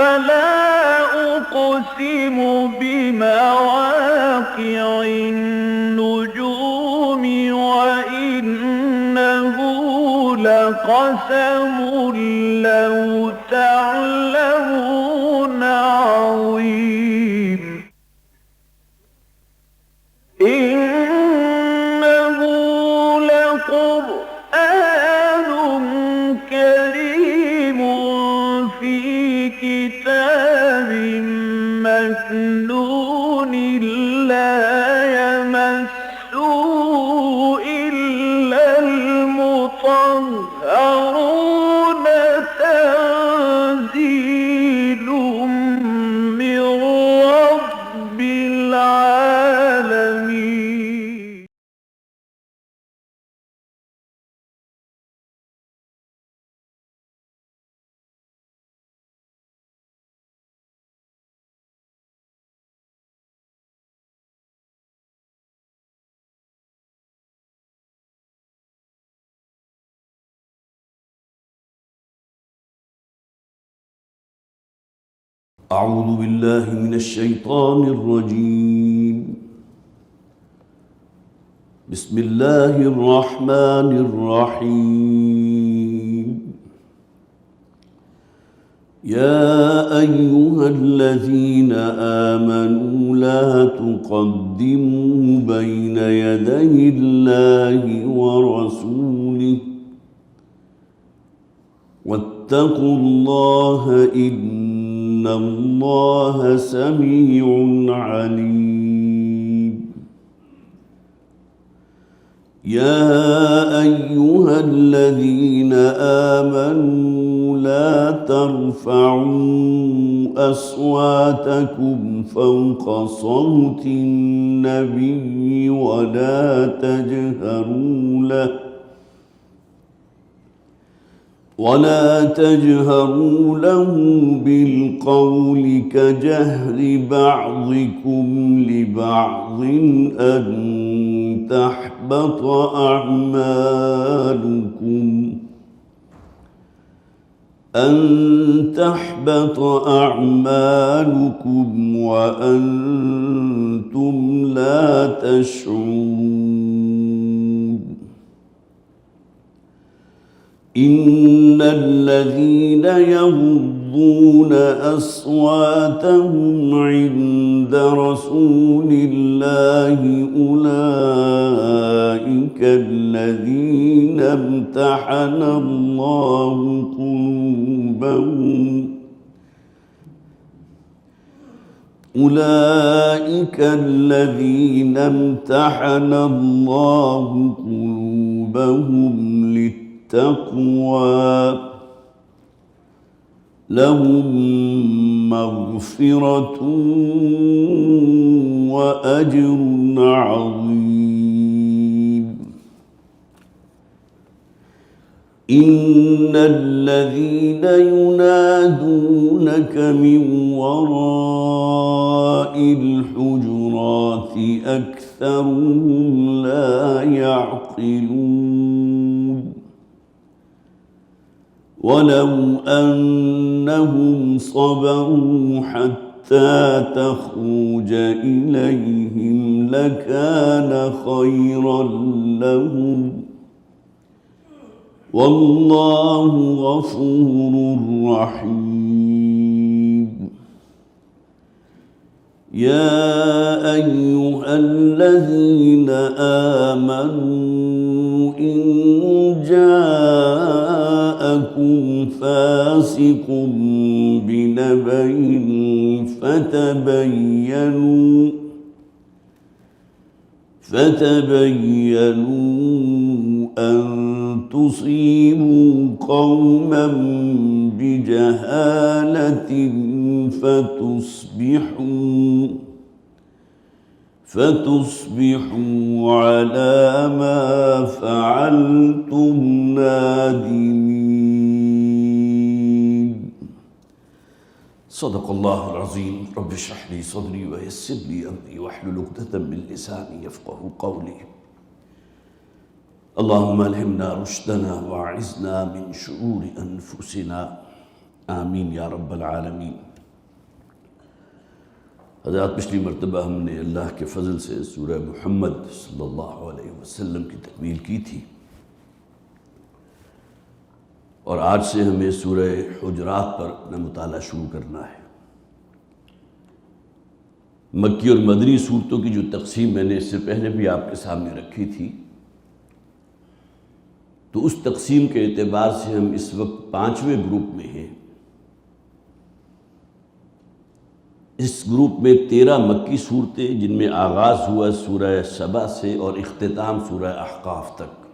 فلا أقسم بمواقع النجوم وإنه لقسم لو تعلمون عظيم إنه لقرآن كريم في كتاب مكنون لا يمسه إلا المطهرون تنزيل من رب العالمين أعوذ بالله من الشيطان الرجيم. بسم الله الرحمن الرحيم. يا أيها الذين آمنوا لا تقدموا بين يدي الله ورسوله واتقوا الله إن الله سميع عليم. يا أيها الذين آمنوا لا ترفعوا أصواتكم فوق صوت النبي ولا تجهروا له بالقول كجهر بعضكم لبعض أن تحبط أعمالكم وأنتم لا تشعرون. إن الذين يغضون أصواتهم عند رسول الله أولئك الذين امتحن الله قلوبهم للتقوى لهم مغفرة وأجر عظيم. إن الذين ينادونك من وراء الحجرات أكثرهم لا يعقلون. ولو أنهم صبروا حتى تخرج إليهم لكان خيرا لهم والله غفور رحيم. يا أيها الذين آمنوا إن جاءكم فاسق بنبأ فتبينوا أن تصيبوا قوما بجهالة فتصبحوا على ما فعلتم نادمين. صدق الله العظيم. رب اشرح لي صدري ويسر لي أمري واحلل عقدة من لساني يفقهوا قولي. اللهم ألهمنا رشدنا وأعذنا من شرور أنفسنا. آمين يا رب العالمين. حضرات پچھلی مرتبہ ہم نے اللہ کے فضل سے سورہ محمد صلی اللہ علیہ وسلم کی تکمیل کی تھی، اور آج سے ہمیں سورہ حجرات پر اپنا مطالعہ شروع کرنا ہے۔ مکی اور مدنی صورتوں کی جو تقسیم میں نے اس سے پہلے بھی آپ کے سامنے رکھی تھی، تو اس تقسیم کے اعتبار سے ہم اس وقت 5ویں گروپ میں ہیں۔ اس گروپ میں 13 مکی صورتیں، جن میں آغاز ہوا سورہ سبا سے اور اختتام سورہ احقاف تک،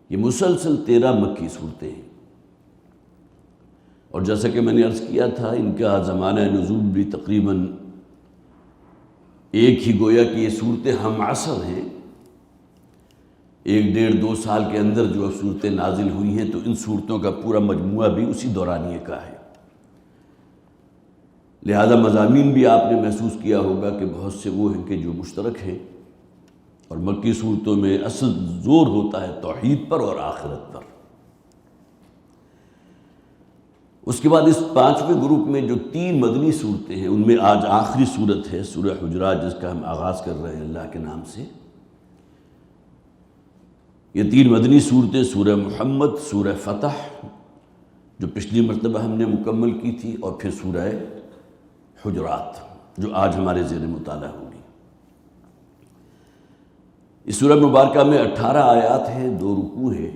یہ مسلسل 13 مکی صورتیں ہیں۔ اور جیسا کہ میں نے عرض کیا تھا، ان کا زمانہ نزول بھی تقریباً ایک ہی، گویا کہ یہ صورتیں ہم عصر ہیں، 1-1.5-2 سال کے اندر جو صورتیں نازل ہوئی ہیں، تو ان صورتوں کا پورا مجموعہ بھی اسی دورانیے کا ہے۔ لہذا مضامین بھی آپ نے محسوس کیا ہوگا کہ بہت سے وہ ہیں کہ جو مشترک ہیں، اور مکی صورتوں میں اصل زور ہوتا ہے توحید پر اور آخرت پر۔ اس کے بعد اس 5ویں گروپ میں جو 3 مدنی صورتیں ہیں، ان میں آج آخری صورت ہے سورہ حجرات، جس کا ہم آغاز کر رہے ہیں اللہ کے نام سے۔ یہ 3 مدنی صورتیں سورہ محمد، سورہ فتح جو پچھلی مرتبہ ہم نے مکمل کی تھی، اور پھر سورہ حجرات جو آج ہمارے زیر مطالعہ ہوگی۔ اس سورہ مبارکہ میں 18 آیات ہیں، 2 رکوع ہیں۔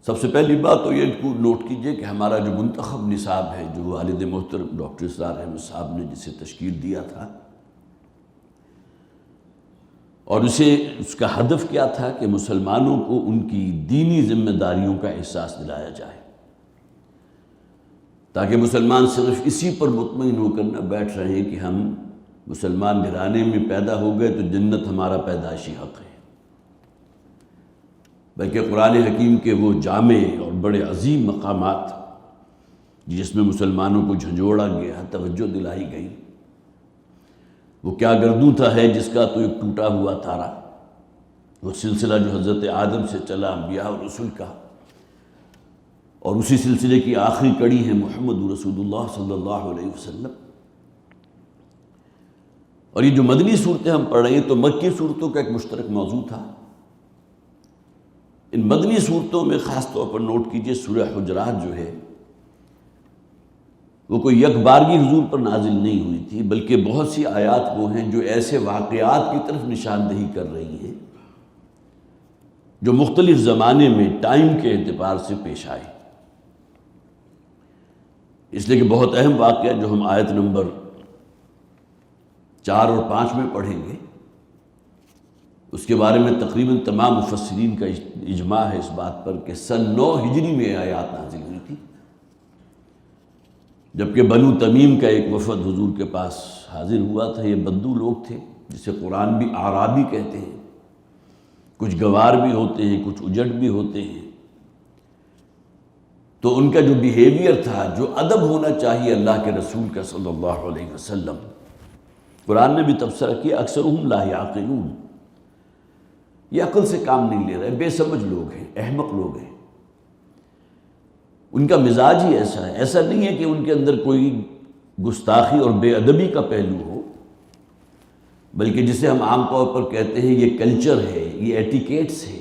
سب سے پہلی بات تو یہ نوٹ کیجئے کہ ہمارا جو منتخب نصاب ہے، جو والد محترم ڈاکٹر اسرار احمد صاحب نے جسے تشکیل دیا تھا، اور اس کا ہدف کیا تھا کہ مسلمانوں کو ان کی دینی ذمہ داریوں کا احساس دلایا جائے، تاکہ مسلمان صرف اسی پر مطمئن ہو کر نہ بیٹھ رہے ہیں کہ ہم مسلمان گھرانے میں پیدا ہو گئے تو جنت ہمارا پیدائشی حق ہے، بلکہ قرآن حکیم کے وہ جامع اور بڑے عظیم مقامات جس میں مسلمانوں کو جھنجھوڑا گیا، توجہ دلائی گئی، وہ کیا گردوں تھا ہے جس کا تو ایک ٹوٹا ہوا تارا، وہ سلسلہ جو حضرت آدم سے چلا انبیاء اور رسول کا، اور اسی سلسلے کی آخری کڑی ہے محمد رسول اللہ صلی اللہ علیہ وسلم۔ اور یہ جو مدنی صورتیں ہم پڑھ رہے ہیں، تو مکی صورتوں کا ایک مشترک موضوع تھا۔ ان مدنی صورتوں میں خاص طور پر نوٹ کیجئے سورہ حجرات جو ہے، وہ کوئی یک بارگی حضور پر نازل نہیں ہوئی تھی، بلکہ بہت سی آیات وہ ہیں جو ایسے واقعات کی طرف نشاندہی کر رہی ہیں جو مختلف زمانے میں ٹائم کے اعتبار سے پیش آئے۔ اس لیے کہ بہت اہم واقعہ جو ہم آیت نمبر 4 اور 5 میں پڑھیں گے، اس کے بارے میں تقریباً تمام مفسرین کا اجماع ہے اس بات پر کہ سن 9 ہجری میں آیات نازل ہوئی تھی، جبکہ بنو تمیم کا ایک وفد حضور کے پاس حاضر ہوا تھا۔ یہ بدو لوگ تھے، جسے قرآن بھی اعرابی کہتے ہیں، کچھ گوار بھی ہوتے ہیں، کچھ اجڑ بھی ہوتے ہیں۔ تو ان کا جو بیہیویئر تھا، جو ادب ہونا چاہیے اللہ کے رسول کا صلی اللہ علیہ وسلم، قرآن نے بھی تبصرہ کیا، اکثرهم لا یعقلون، یہ عقل سے کام نہیں لے رہے، بے سمجھ لوگ ہیں، احمق لوگ ہیں۔ ان کا مزاج ہی ایسا ہے، ایسا نہیں ہے کہ ان کے اندر کوئی گستاخی اور بے ادبی کا پہلو ہو، بلکہ جسے ہم عام طور پر کہتے ہیں یہ کلچر ہے، یہ ایٹیکیٹس ہے۔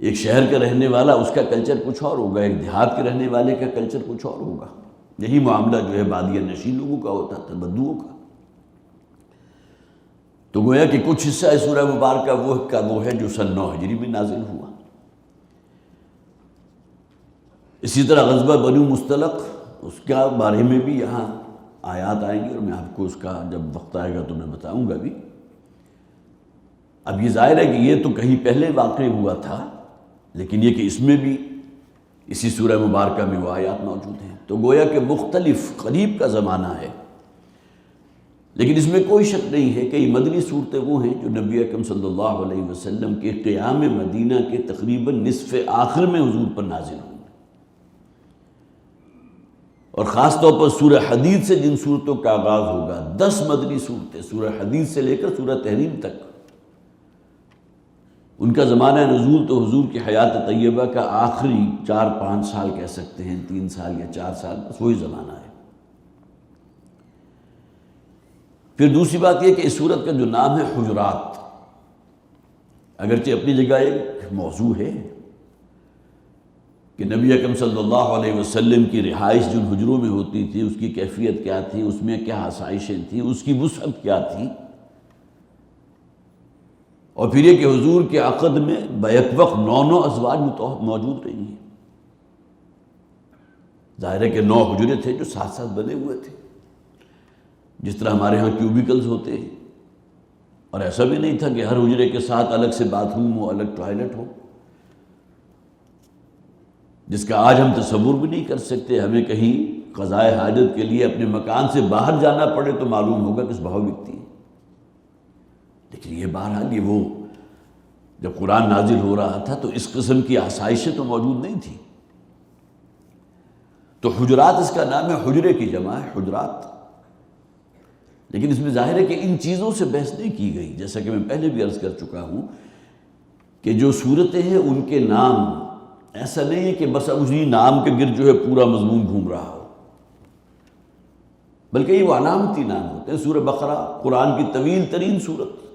ایک شہر کا رہنے والا، اس کا کلچر کچھ اور ہوگا، ایک دیہات کے رہنے والے کا کلچر کچھ اور ہوگا۔ یہی معاملہ جو ہے بادیہ نشین لوگوں کا ہوتا تھا، بدوؤں کا۔ تو گویا کہ کچھ حصہ سورہ مبارکہ وہ ہے جو سن 9 ہجری میں نازل ہوا۔ اسی طرح غزوہ بنو مستلق، اس کا بارے میں بھی یہاں آیات آئیں گی، اور میں آپ کو اس کا جب وقت آئے گا تو میں بتاؤں گا بھی۔ اب یہ ظاہر ہے کہ یہ تو کہیں پہلے واقع ہوا تھا، لیکن یہ کہ اس میں بھی اسی سورہ مبارکہ میں وہ آیات موجود ہیں، تو گویا کہ مختلف قریب کا زمانہ ہے۔ لیکن اس میں کوئی شک نہیں ہے کہ یہ مدنی صورتیں وہ ہیں جو نبی اکرم صلی اللہ علیہ وسلم کے قیام مدینہ کے تقریباً نصف آخر میں حضور پر نازل ہوئی، اور خاص طور پر سورہ حدید سے جن صورتوں کا آغاز ہوگا، 10 مدنی صورتیں سورہ حدید سے لے کر سورہ تحریم تک، ان کا زمانہ نزول تو حضور کی حیات طیبہ کا آخری 4-5 سال کہہ سکتے ہیں، 3 سال یا 4 سال، بس وہی زمانہ ہے۔ پھر دوسری بات یہ کہ اس سورت کا جو نام ہے حجرات، اگرچہ اپنی جگہ ایک موضوع ہے کہ نبی اکرم صلی اللہ علیہ وسلم کی رہائش جن حجروں میں ہوتی تھی اس کی کیفیت کیا تھی، اس میں کیا آسائشیں تھیں، اس کی وسعت کیا تھی، اور پھر یہ کہ حضور کے عقد میں بیک وقت 9 ازواج موجود رہی ہیں۔ ظاہر ہے کہ 9 حجرے تھے جو ساتھ ساتھ بنے ہوئے تھے، جس طرح ہمارے ہاں کیوبیکلز ہوتے ہیں، اور ایسا بھی نہیں تھا کہ ہر حجرے کے ساتھ الگ سے باتھ روم ہو، الگ ٹوائلٹ ہو، جس کا آج ہم تصور بھی نہیں کر سکتے۔ ہمیں کہیں قضائے حاجت کے لیے اپنے مکان سے باہر جانا پڑے تو معلوم ہوگا کس بھاؤ بکتی ہے، لیکن یہ بہرحال یہ وہ جب قرآن نازل ہو رہا تھا تو اس قسم کی آسائشیں تو موجود نہیں تھی۔ تو حجرات اس کا نام ہے، حجرے کی جمع ہے حجرات، لیکن اس میں ظاہر ہے کہ ان چیزوں سے بحث نہیں کی گئی، جیسا کہ میں پہلے بھی عرض کر چکا ہوں کہ جو صورتیں ہیں ان کے نام ایسا نہیں ہے کہ بس اسی نام کے گرد جو ہے پورا مضمون گھوم رہا ہو، بلکہ یہ وہ علامتی نام ہوتے ہیں۔ سورہ بقرہ قرآن کی طویل ترین سورت،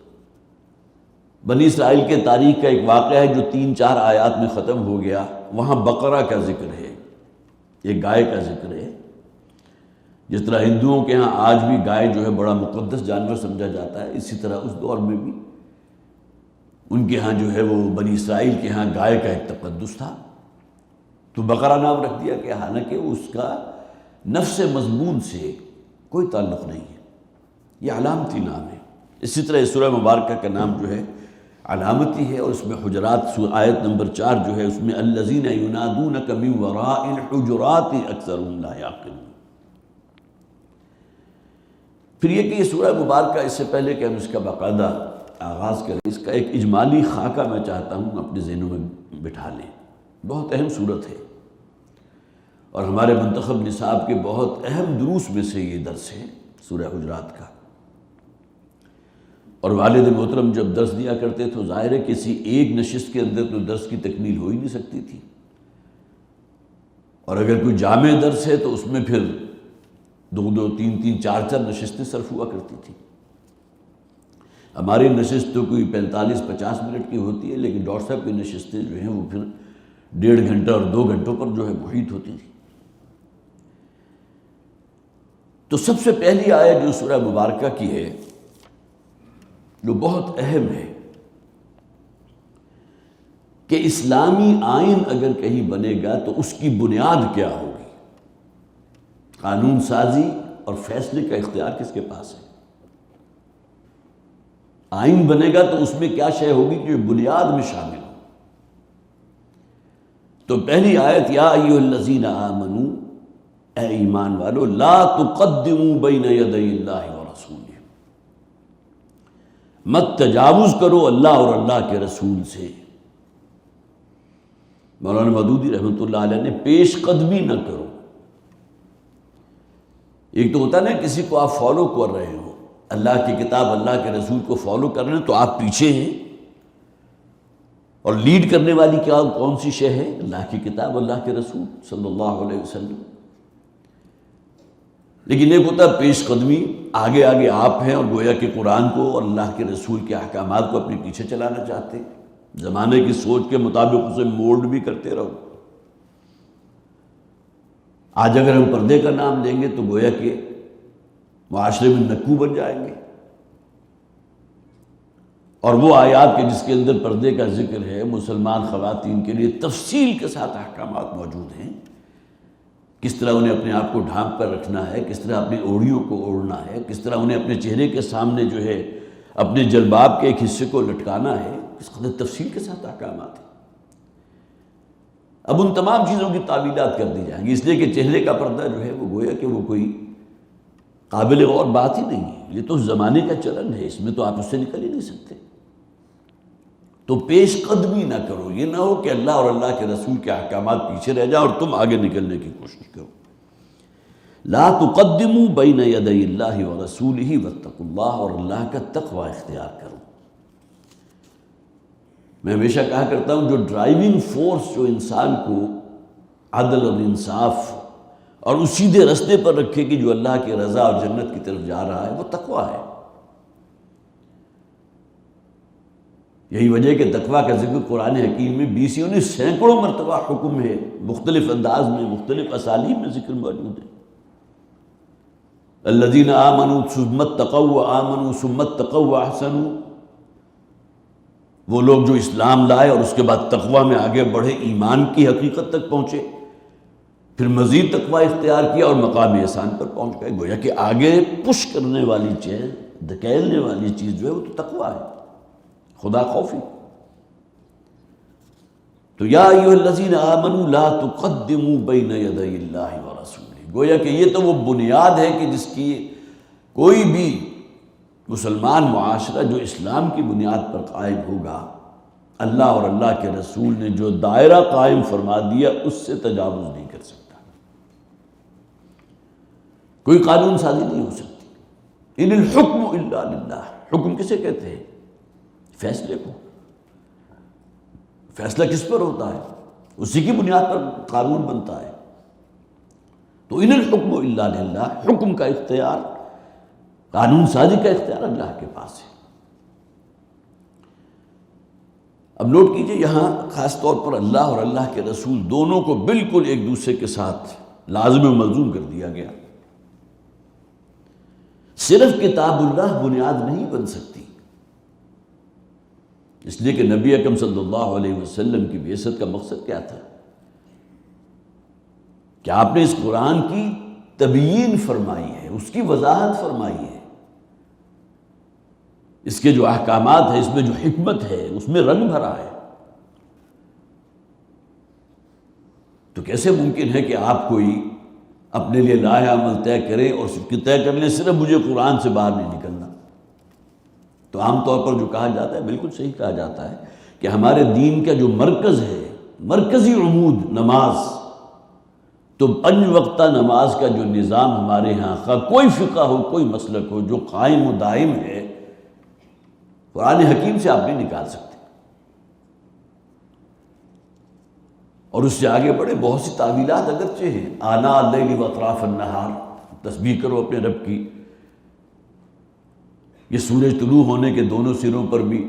بنی اسرائیل کے تاریخ کا ایک واقعہ ہے جو 3-4 آیات میں ختم ہو گیا، وہاں بقرہ کا ذکر ہے، ایک گائے کا ذکر ہے۔ جس طرح ہندوؤں کے ہاں آج بھی گائے جو ہے بڑا مقدس جانور سمجھا جاتا ہے، اسی طرح اس دور میں بھی ان کے ہاں جو ہے وہ بنی اسرائیل کے ہاں گائے کا ایک تقدس تھا، تو بقرہ نام رکھ دیا کہ حالانکہ اس کا نفس مضمون سے کوئی تعلق نہیں ہے، یہ علامتی نام ہے۔ اسی طرح سورہ مبارکہ کا نام جو ہے علامتی ہے، اور اس میں حجرات آیت نمبر 4 جو ہے اس میں الذین ینادونک من وراء الحجرات اکثرهم لا یعقلون۔ پھر یہ کہ یہ سورہ مبارکہ، اس سے پہلے کہ ہم اس کا باقاعدہ آغاز کریں، اس کا ایک اجمالی خاکہ میں چاہتا ہوں اپنے ذہنوں میں بٹھا لیں۔ بہت اہم سورت ہے، اور ہمارے منتخب نصاب کے بہت اہم دروس میں سے یہ درس ہے سورہ حجرات کا۔ اور والد محترم جب درس دیا کرتے تو ظاہر ہے کسی ایک نشست کے اندر تو درس کی تکمیل ہو ہی نہیں سکتی تھی، اور اگر کوئی جامع درس ہے تو اس میں پھر 2-2, 3-3, 4-4 نشستیں صرف ہوا کرتی تھی۔ ہماری نشست تو کوئی 45-50 منٹ کی ہوتی ہے، لیکن ڈاکٹر صاحب کی نشستیں جو ہیں وہ پھر 1.5 گھنٹہ اور 2 گھنٹوں پر جو ہے محیط ہوتی تھی۔ تو سب سے پہلی آیت جو سورہ مبارکہ کی ہے، جو بہت اہم ہے کہ اسلامی آئین اگر کہیں بنے گا تو اس کی بنیاد کیا ہوگی، قانون سازی اور فیصلے کا اختیار کس کے پاس ہے۔ آئین بنے گا تو اس میں کیا شے ہوگی جو بنیاد میں شامل ہو۔ تو پہلی آیت یا ایھا الذین آمنوا، اے ایمان والو، لا تقدموا بین یدی اللہ ورسولہ، مت تجاوز کرو اللہ اور اللہ کے رسول سے۔ مولانا مودودی رحمۃ اللہ علیہ نے پیش قدمی نہ کرو۔ ایک تو ہوتا ہے نا کسی کو آپ فالو کر رہے ہو، اللہ کی کتاب اللہ کے رسول کو فالو کر رہے ہیں تو آپ پیچھے ہیں، اور لیڈ کرنے والی کیا کون سی شے ہے؟ اللہ کی کتاب، اللہ کے رسول صلی اللہ علیہ وسلم۔ لیکن ایک ہوتا ہے پیش قدمی، آگے آگے آپ ہیں اور گویا کہ قرآن کو اور اللہ کے رسول کے احکامات کو اپنے پیچھے چلانا چاہتے ہیں، زمانے کی سوچ کے مطابق اسے مولڈ بھی کرتے رہو۔ آج اگر ہم پردے کا نام لیں گے تو گویا کہ معاشرے میں نکو بن جائیں گے، اور وہ آیات کے جس کے اندر پردے کا ذکر ہے، مسلمان خواتین کے لیے تفصیل کے ساتھ احکامات موجود ہیں، کس طرح انہیں اپنے آپ کو ڈھانپ کر رکھنا ہے، کس طرح اپنی اوڑھیوں کو اوڑھنا ہے، کس طرح انہیں اپنے چہرے کے سامنے جو ہے اپنے جلباب کے ایک حصے کو لٹکانا ہے، اس قدر تفصیل کے ساتھ احکامات ہیں۔ اب ان تمام چیزوں کی تعویلات کر دی جائیں گی، اس لیے کہ چہرے کا پردہ جو ہے وہ گویا کہ وہ کوئی قابل غور بات ہی نہیں ہے، یہ تو زمانے کا چلن ہے، اس میں تو آپ اس سے نکل ہی نہیں سکتے۔ تو پیش قدمی نہ کرو، یہ نہ ہو کہ اللہ اور اللہ کے رسول کے احکامات پیچھے رہ جائیں اور تم آگے نکلنے کی کوشش کرو۔ لا تقدموا بین یدی اللہ ورسولہ واتقوا اللہ، اور اللہ کا تقوی اختیار کرو۔ میں ہمیشہ کہا کرتا ہوں جو ڈرائیونگ فورس جو انسان کو عدل اور انصاف اور اس سیدھے رستے پر رکھے کہ جو اللہ کی رضا اور جنت کی طرف جا رہا ہے وہ تقویٰ ہے۔ یہی وجہ ہے کہ تقویٰ کا ذکر قرآن حکیم میں 20 سینکڑوں مرتبہ حکم ہے، مختلف انداز میں، مختلف اسالیب میں ذکر موجود ہے۔ الذین آمنوا ثم اتقوا وآمنوا ثم اتقوا واحسنوا، وہ لوگ جو اسلام لائے اور اس کے بعد تقویٰ میں آگے بڑھے، ایمان کی حقیقت تک پہنچے، پھر مزید تقویٰ اختیار کیا اور مقام احسان پر پہنچ گئے۔ گویا کہ آگے پش کرنے والی چیز، دھکیلنے والی چیز جو ہے وہ تو تقویٰ ہے، خدا خوفی۔ تو یا ایھا الذین آمنوا لا تقدموا بین یدی اللہ ورسولہ، گویا کہ یہ تو وہ بنیاد ہے کہ جس کی کوئی بھی مسلمان معاشرہ جو اسلام کی بنیاد پر قائم ہوگا، اللہ اور اللہ کے رسول نے جو دائرہ قائم فرما دیا اس سے تجاوز نہیں کر سکتا، کوئی قانون سازی نہیں ہو سکتی۔ ان الحکم الا للہ، حکم کسے کہتے ہیں؟ فیصلے کو۔ فیصلہ کس پر ہوتا ہے؟ اسی کی بنیاد پر قانون بنتا ہے۔ تو ان الحکم الا للہ، حکم کا اختیار، قانون سازی کا اختیار اللہ کے پاس ہے۔ اب نوٹ کیجئے یہاں خاص طور پر اللہ اور اللہ کے رسول دونوں کو بالکل ایک دوسرے کے ساتھ لازم و ملزوم کر دیا گیا۔ صرف کتاب اللہ بنیاد نہیں بن سکتی، اس لیے کہ نبی اکرم صلی اللہ علیہ وسلم کی بعثت کا مقصد کیا تھا؟ کہ آپ نے اس قرآن کی تبیین فرمائی ہے، اس کی وضاحت فرمائی ہے، اس کے جو احکامات ہیں، اس میں جو حکمت ہے، اس میں رنگ بھرا ہے۔ تو کیسے ممکن ہے کہ آپ کوئی اپنے لیے لاہ عمل طے کریں اور طے کر لیں صرف مجھے قرآن سے باہر نہیں نکلنا؟ تو عام طور پر جو کہا جاتا ہے، بالکل صحیح کہا جاتا ہے کہ ہمارے دین کا جو مرکز ہے، مرکزی عمود نماز، تو 5 وقتہ نماز کا جو نظام ہمارے ہاں کوئی فقہ ہو، کوئی مسلک ہو، جو قائم و دائم ہے، قرآن حکیم سے آپ نہیں نکال سکتے۔ اور اس سے آگے بڑے بہت سی تعویلات اگرچہ ہیں، آناء اللیل و اطراف النہار، تسبیح کرو اپنے رب کی، یہ سورج طلوع ہونے کے دونوں سروں پر بھی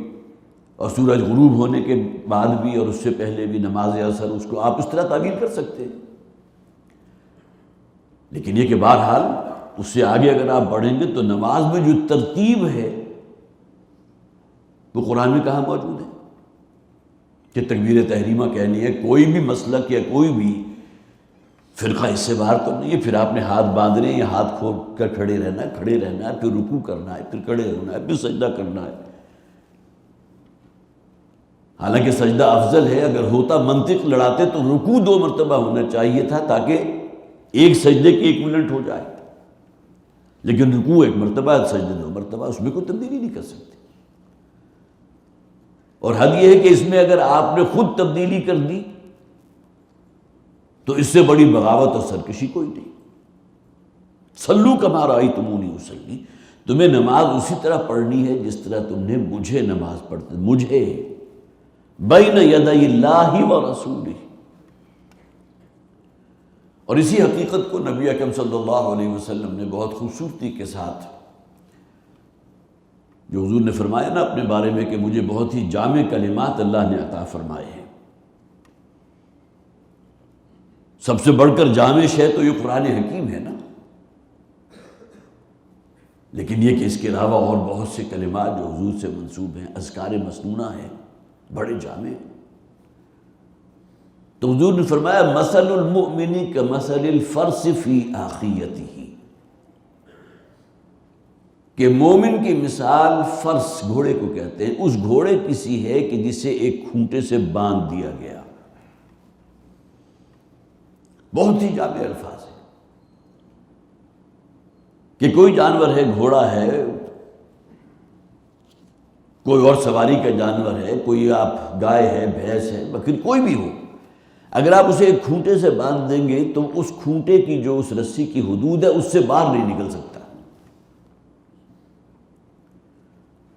اور سورج غروب ہونے کے بعد بھی اور اس سے پہلے بھی نماز اثر، اس کو آپ اس طرح تعبیر کر سکتے ہیں۔ لیکن یہ کہ بہرحال اس سے آگے اگر آپ بڑھیں گے تو نماز میں جو ترتیب ہے وہ قرآن میں کہاں موجود ہے کہ تکبیر تحریمہ کہنی ہے؟ کوئی بھی مسلک یا کوئی بھی فرقہ اس سے باہر تو نہیں ہے۔ پھر آپ نے ہاتھ باندھنے یا ہاتھ کھول کر کھڑے رہنا ہے، کھڑے رہنا ہے، پھر رکوع کرنا ہے، پھر کھڑے ہونا ہے، پھر سجدہ کرنا ہے۔ حالانکہ سجدہ افضل ہے، اگر ہوتا منطق لڑاتے تو رکوع 2 مرتبہ ہونا چاہیے تھا تاکہ ایک سجدے کی ایکویلنٹ ہو جائے، لیکن رکوع 1 مرتبہ، سجدہ 2 مرتبہ، اس میں کوئی تبدیلی نہیں کر سکتے۔ اور حد یہ ہے کہ اس میں اگر آپ نے خود تبدیلی کر دی تو اس سے بڑی بغاوت اور سرکشی کوئی نہیں۔ صلو کما رأیتمونی اصلی، تمہیں نماز اسی طرح پڑھنی ہے جس طرح تم نے مجھے نماز پڑھتے، مجھے بین یدی اللہ و رسولہ۔ اور اسی حقیقت کو نبی اکرم صلی اللہ علیہ وسلم نے بہت خوبصورتی کے ساتھ، جو حضور نے فرمایا نا اپنے بارے میں کہ مجھے بہت ہی جامع کلمات اللہ نے عطا فرمائے ہیں، سب سے بڑھ کر جامع شے تو یہ قرآن حکیم ہے نا، لیکن یہ کہ اس کے علاوہ اور بہت سے کلمات جو حضور سے منسوب ہیں، اذکار مسنونہ ہیں، بڑے جامع ہیں۔ تو حضور نے فرمایا مثل المؤمن کمثل الفرس فی آخیتہ، کہ مومن کی مثال فرس، گھوڑے کو کہتے ہیں، اس گھوڑے کی سی ہے کہ جسے ایک کھونٹے سے باندھ دیا گیا۔ بہت ہی جامع الفاظ ہیں کہ کوئی جانور ہے، گھوڑا ہے، کوئی اور سواری کا جانور ہے، کوئی آپ گائے ہے، بھینس ہے، بکری، کوئی بھی ہو، اگر آپ اسے ایک کھونٹے سے باندھ دیں گے تو اس کھونٹے کی جو اس رسی کی حدود ہے اس سے باہر نہیں نکل سکتا۔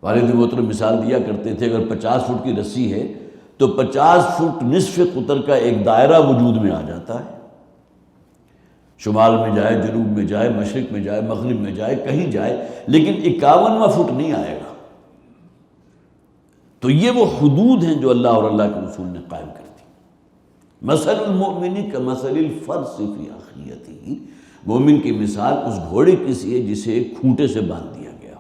والد محترم مثال دیا کرتے تھے، اگر 50 فٹ کی رسی ہے تو 50 فٹ نصف قطر کا ایک دائرہ وجود میں آ جاتا ہے. شمال میں جائے، جنوب میں جائے، مشرق میں جائے، مغرب میں جائے، کہیں جائے، لیکن 51واں فٹ نہیں آئے گا. تو یہ وہ حدود ہیں جو اللہ اور اللہ کے رسول نے قائم کر دی. مثل المؤمن کمثل الفرس فی اخیتہ، مومن کی مثال اس گھوڑے کی سی ہے جسے ایک کھونٹے سے باندھ دیا گیا.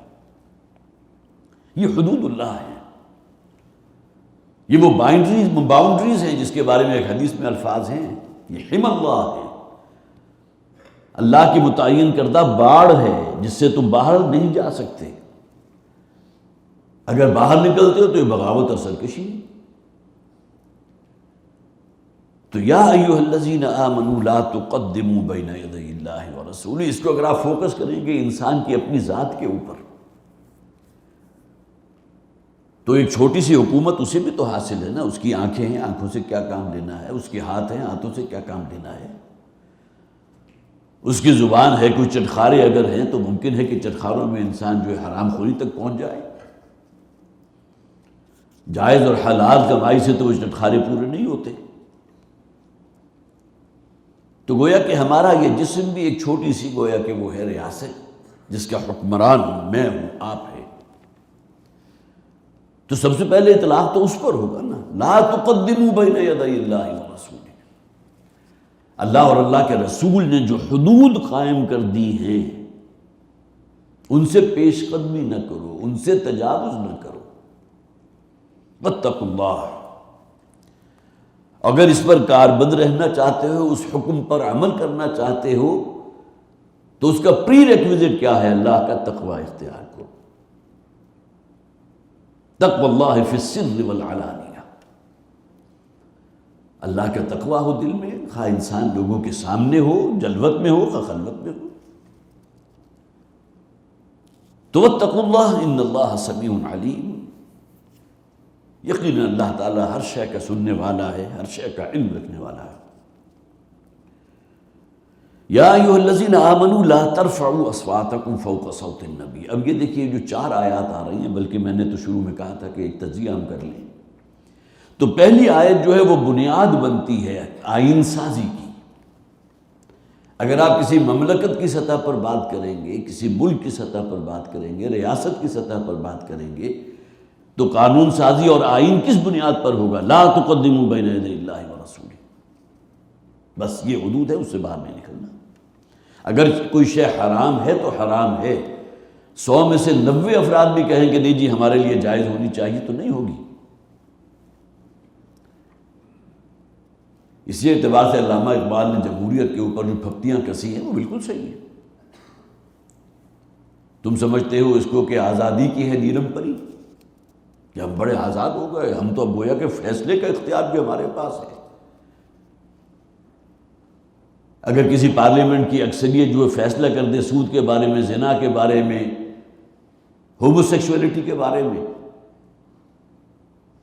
یہ حدود اللہ ہیں، یہ وہ باؤنڈریز ہیں جس کے بارے میں ایک حدیث میں الفاظ ہیں، یہ حم اللہ ہے، اللہ کی متعین کردہ باڑ ہے جس سے تم باہر نہیں جا سکتے. اگر باہر نکلتے ہو تو یہ بغاوت اور سرکشی ہے. تو یا ایھا الذین آمنوا لا تقدموا بین یدی اللہ ورسولہ، اس کو اگر آپ فوکس کریں گے انسان کی اپنی ذات کے اوپر، تو ایک چھوٹی سی حکومت اسے بھی تو حاصل ہے نا. اس کی آنکھیں ہیں، آنکھوں سے کیا کام لینا ہے، اس کے ہاتھ ہیں، ہاتھوں سے کیا کام لینا ہے، اس کی زبان ہے، کوئی چٹخارے اگر ہیں تو ممکن ہے کہ چٹخاروں میں انسان جو ہے حرام خوری تک پہنچ جائے. جائز اور حلال کمائی سے تو وہ چٹخارے پورے نہیں ہوتے. تو گویا کہ ہمارا یہ جسم بھی ایک چھوٹی سی گویا کہ وہ ہے ریاست جس کا حکمران میں ہوں، آپ ہے. تو سب سے پہلے اطلاق تو اس پر ہوگا نا، لا تقدموا بین یدی اللہ ورسولہ. اللہ اور اللہ کے رسول نے جو حدود قائم کر دی ہیں ان سے پیش قدمی نہ کرو، ان سے تجاوز نہ کرو. واتقوا اللہ، اگر اس پر کاربند رہنا چاہتے ہو، اس حکم پر عمل کرنا چاہتے ہو، تو اس کا پری ریکویزٹ کیا ہے؟ اللہ کا تقوی اختیار کرو. تقوی اللہ فی السر والعلانیہ، اللہ کا تقوی ہو دل میں، خواہ انسان لوگوں کے سامنے ہو، جلوت میں ہو، خواہ خلوت میں ہو. تو واتقوا اللہ ان اللہ سمیع علیم، یقیناً اللہ تعالیٰ ہر شے کا سننے والا ہے، ہر شے کا علم رکھنے والا ہے. یا ایھا الذین آمنوا لا ترفعوا اصواتکم فوق صوت النبی. اب یہ دیکھیے جو 4 آیات آ رہی ہیں، بلکہ میں نے تو شروع میں کہا تھا کہ ایک تجزیہ ہم کر لیں. تو پہلی آیت جو ہے وہ بنیاد بنتی ہے آئین سازی کی. اگر آپ کسی مملکت کی سطح پر بات کریں گے، کسی ملک کی سطح پر بات کریں گے، ریاست کی سطح پر بات کریں گے، تو قانون سازی اور آئین کس بنیاد پر ہوگا؟ لا تقدموا بین یدی اللہ ورسولہ. بس یہ حدود ہے، اس سے باہر نہیں نکلنا. اگر کوئی شے حرام ہے تو حرام ہے. 100 میں سے 90 افراد بھی کہیں کہ نہیں جی ہمارے لیے جائز ہونی چاہیے، تو نہیں ہوگی. اسی اعتبار سے علامہ اقبال نے جمہوریت کے اوپر جو پھپتیاں کسی ہیں وہ بالکل صحیح ہے. تم سمجھتے ہو اس کو کہ آزادی کی ہے نیرم پری، کہ ہم بڑے آزاد ہو گئے، ہم تو اب گویا کہ فیصلے کا اختیار بھی ہمارے پاس ہے. اگر کسی پارلیمنٹ کی اکثریت جو فیصلہ کر دے سود کے بارے میں، زنا کے بارے میں، ہومو سیکسولیٹی کے بارے میں،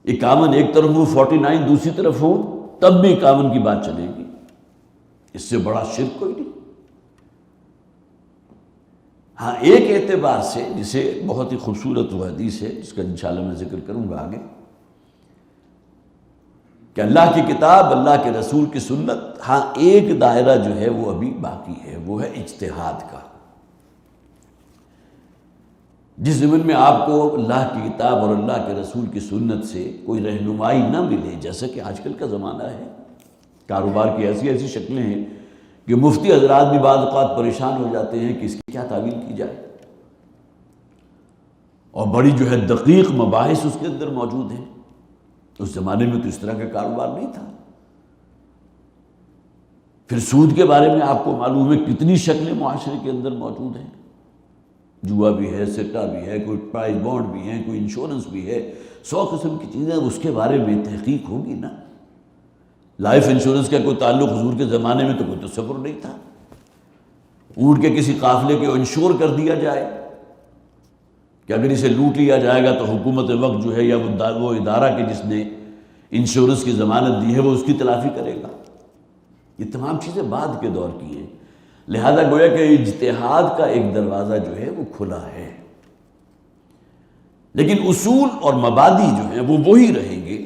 51 ایک طرف ہو، 49 دوسری طرف ہو، تب بھی 51 کی بات چلے گی. اس سے بڑا شرک کوئی نہیں. ہاں ایک اعتبار سے جسے بہت ہی خوبصورت وہ حدیث ہے جس کا انشاءاللہ میں ذکر کروں گا آگے، کہ اللہ کی کتاب، اللہ کے رسول کی سنت، ہاں ایک دائرہ جو ہے وہ ابھی باقی ہے، وہ ہے اجتہاد کا. جس زمین میں آپ کو اللہ کی کتاب اور اللہ کے رسول کی سنت سے کوئی رہنمائی نہ ملے، جیسا کہ آج کل کا زمانہ ہے، کاروبار کی ایسی شکلیں ہیں کہ مفتی حضرات بھی بعض اوقات پریشان ہو جاتے ہیں کہ اس کی کیا تعویل کی جائے، اور بڑی جو ہے دقیق مباحث اس کے اندر موجود ہیں. اس زمانے میں تو اس طرح کا کاروبار نہیں تھا. پھر سود کے بارے میں آپ کو معلوم ہے کتنی شکلیں معاشرے کے اندر موجود ہیں. جوا بھی ہے، سٹا بھی ہے، کوئی پرائز بانڈ بھی ہے، کوئی انشورنس بھی ہے، 100 قسم کی چیزیں. اس کے بارے میں تحقیق ہوگی نا. لائف انشورنس کا کوئی تعلق حضور کے زمانے میں تو کوئی تصور نہیں تھا. اونٹ کے کسی قافلے کے انشور کر دیا جائے کہ اگر اسے لوٹ لیا جائے گا تو حکومت وقت جو ہے یا وہ ادارہ کہ جس نے انشورنس کی ضمانت دی ہے وہ اس کی تلافی کرے گا. یہ تمام چیزیں بعد کے دور کی ہیں. لہذا گویا کہ اجتہاد کا ایک دروازہ جو ہے وہ کھلا ہے، لیکن اصول اور مبادی جو ہیں وہ وہی رہیں گے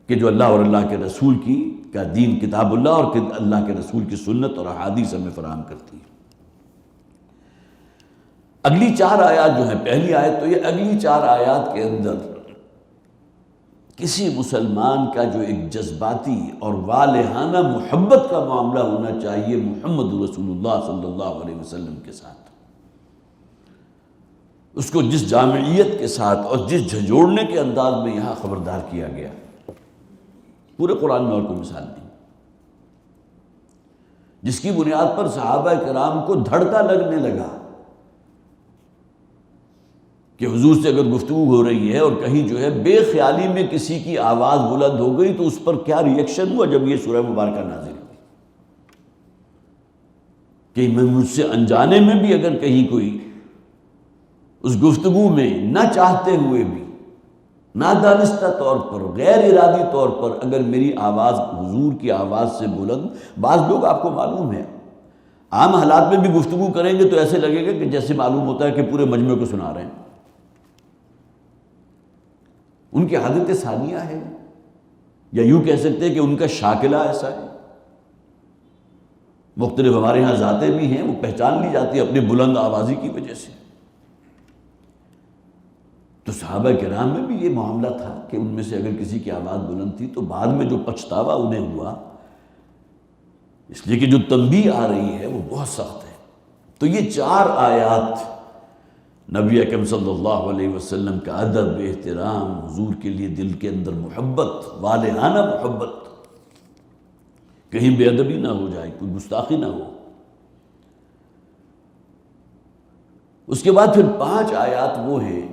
کہ جو اللہ اور اللہ کے رسول کا دین کتاب اللہ اور اللہ کے رسول کی سنت اور احادیث ہمیں فراہم کرتی ہے۔ اگلی 4 آیات جو ہیں، پہلی آیت تو یہ، اگلی 4 آیات کے اندر کسی مسلمان کا جو ایک جذباتی اور والہانہ محبت کا معاملہ ہونا چاہیے محمد رسول اللہ صلی اللہ علیہ وسلم کے ساتھ، اس کو جس جامعیت کے ساتھ اور جس جھنجھوڑنے کے انداز میں یہاں خبردار کیا گیا، پورے قرآن میں اور کوئی مثال نہیں، جس کی بنیاد پر صحابہ کرام کو دھڑکا لگنے لگا کہ حضور سے اگر گفتگو ہو رہی ہے اور کہیں جو ہے بے خیالی میں کسی کی آواز بلند ہو گئی تو اس پر کیا ری ایکشن ہوا جب یہ سورہ مبارکہ نازل ہوئی، کہ میں مجھ سے انجانے میں بھی اگر کہیں کوئی اس گفتگو میں نہ چاہتے ہوئے بھی، نادانستہ طور پر، غیر ارادی طور پر اگر میری آواز حضور کی آواز سے بلند، بعض لوگ آپ کو معلوم ہے عام حالات میں بھی گفتگو کریں گے تو ایسے لگے گا کہ جیسے معلوم ہوتا ہے کہ پورے مجمع کو سنا رہے ہیں، ان کی عادت ثانیہ ہے، یا یوں کہہ سکتے ہیں کہ ان کا شاکلہ ایسا ہے۔ مختلف ہمارے ہاں ذاتیں بھی ہیں، وہ پہچان لی جاتی ہے اپنی بلند آوازی کی وجہ سے۔ تو صحابہ کرام میں بھی یہ معاملہ تھا کہ ان میں سے اگر کسی کی آواز بلند تھی تو بعد میں جو پچھتاوا انہیں ہوا، اس لیے کہ جو تنبیہ آ رہی ہے وہ بہت سخت ہے۔ تو یہ 4 آیات نبی اکرم صلی اللہ علیہ وسلم کا ادب، احترام، حضور کے لیے دل کے اندر محبت، والہانہ محبت، کہیں بے ادبی نہ ہو جائے، کوئی گستاخی نہ ہو۔ اس کے بعد پھر 5 آیات وہ ہیں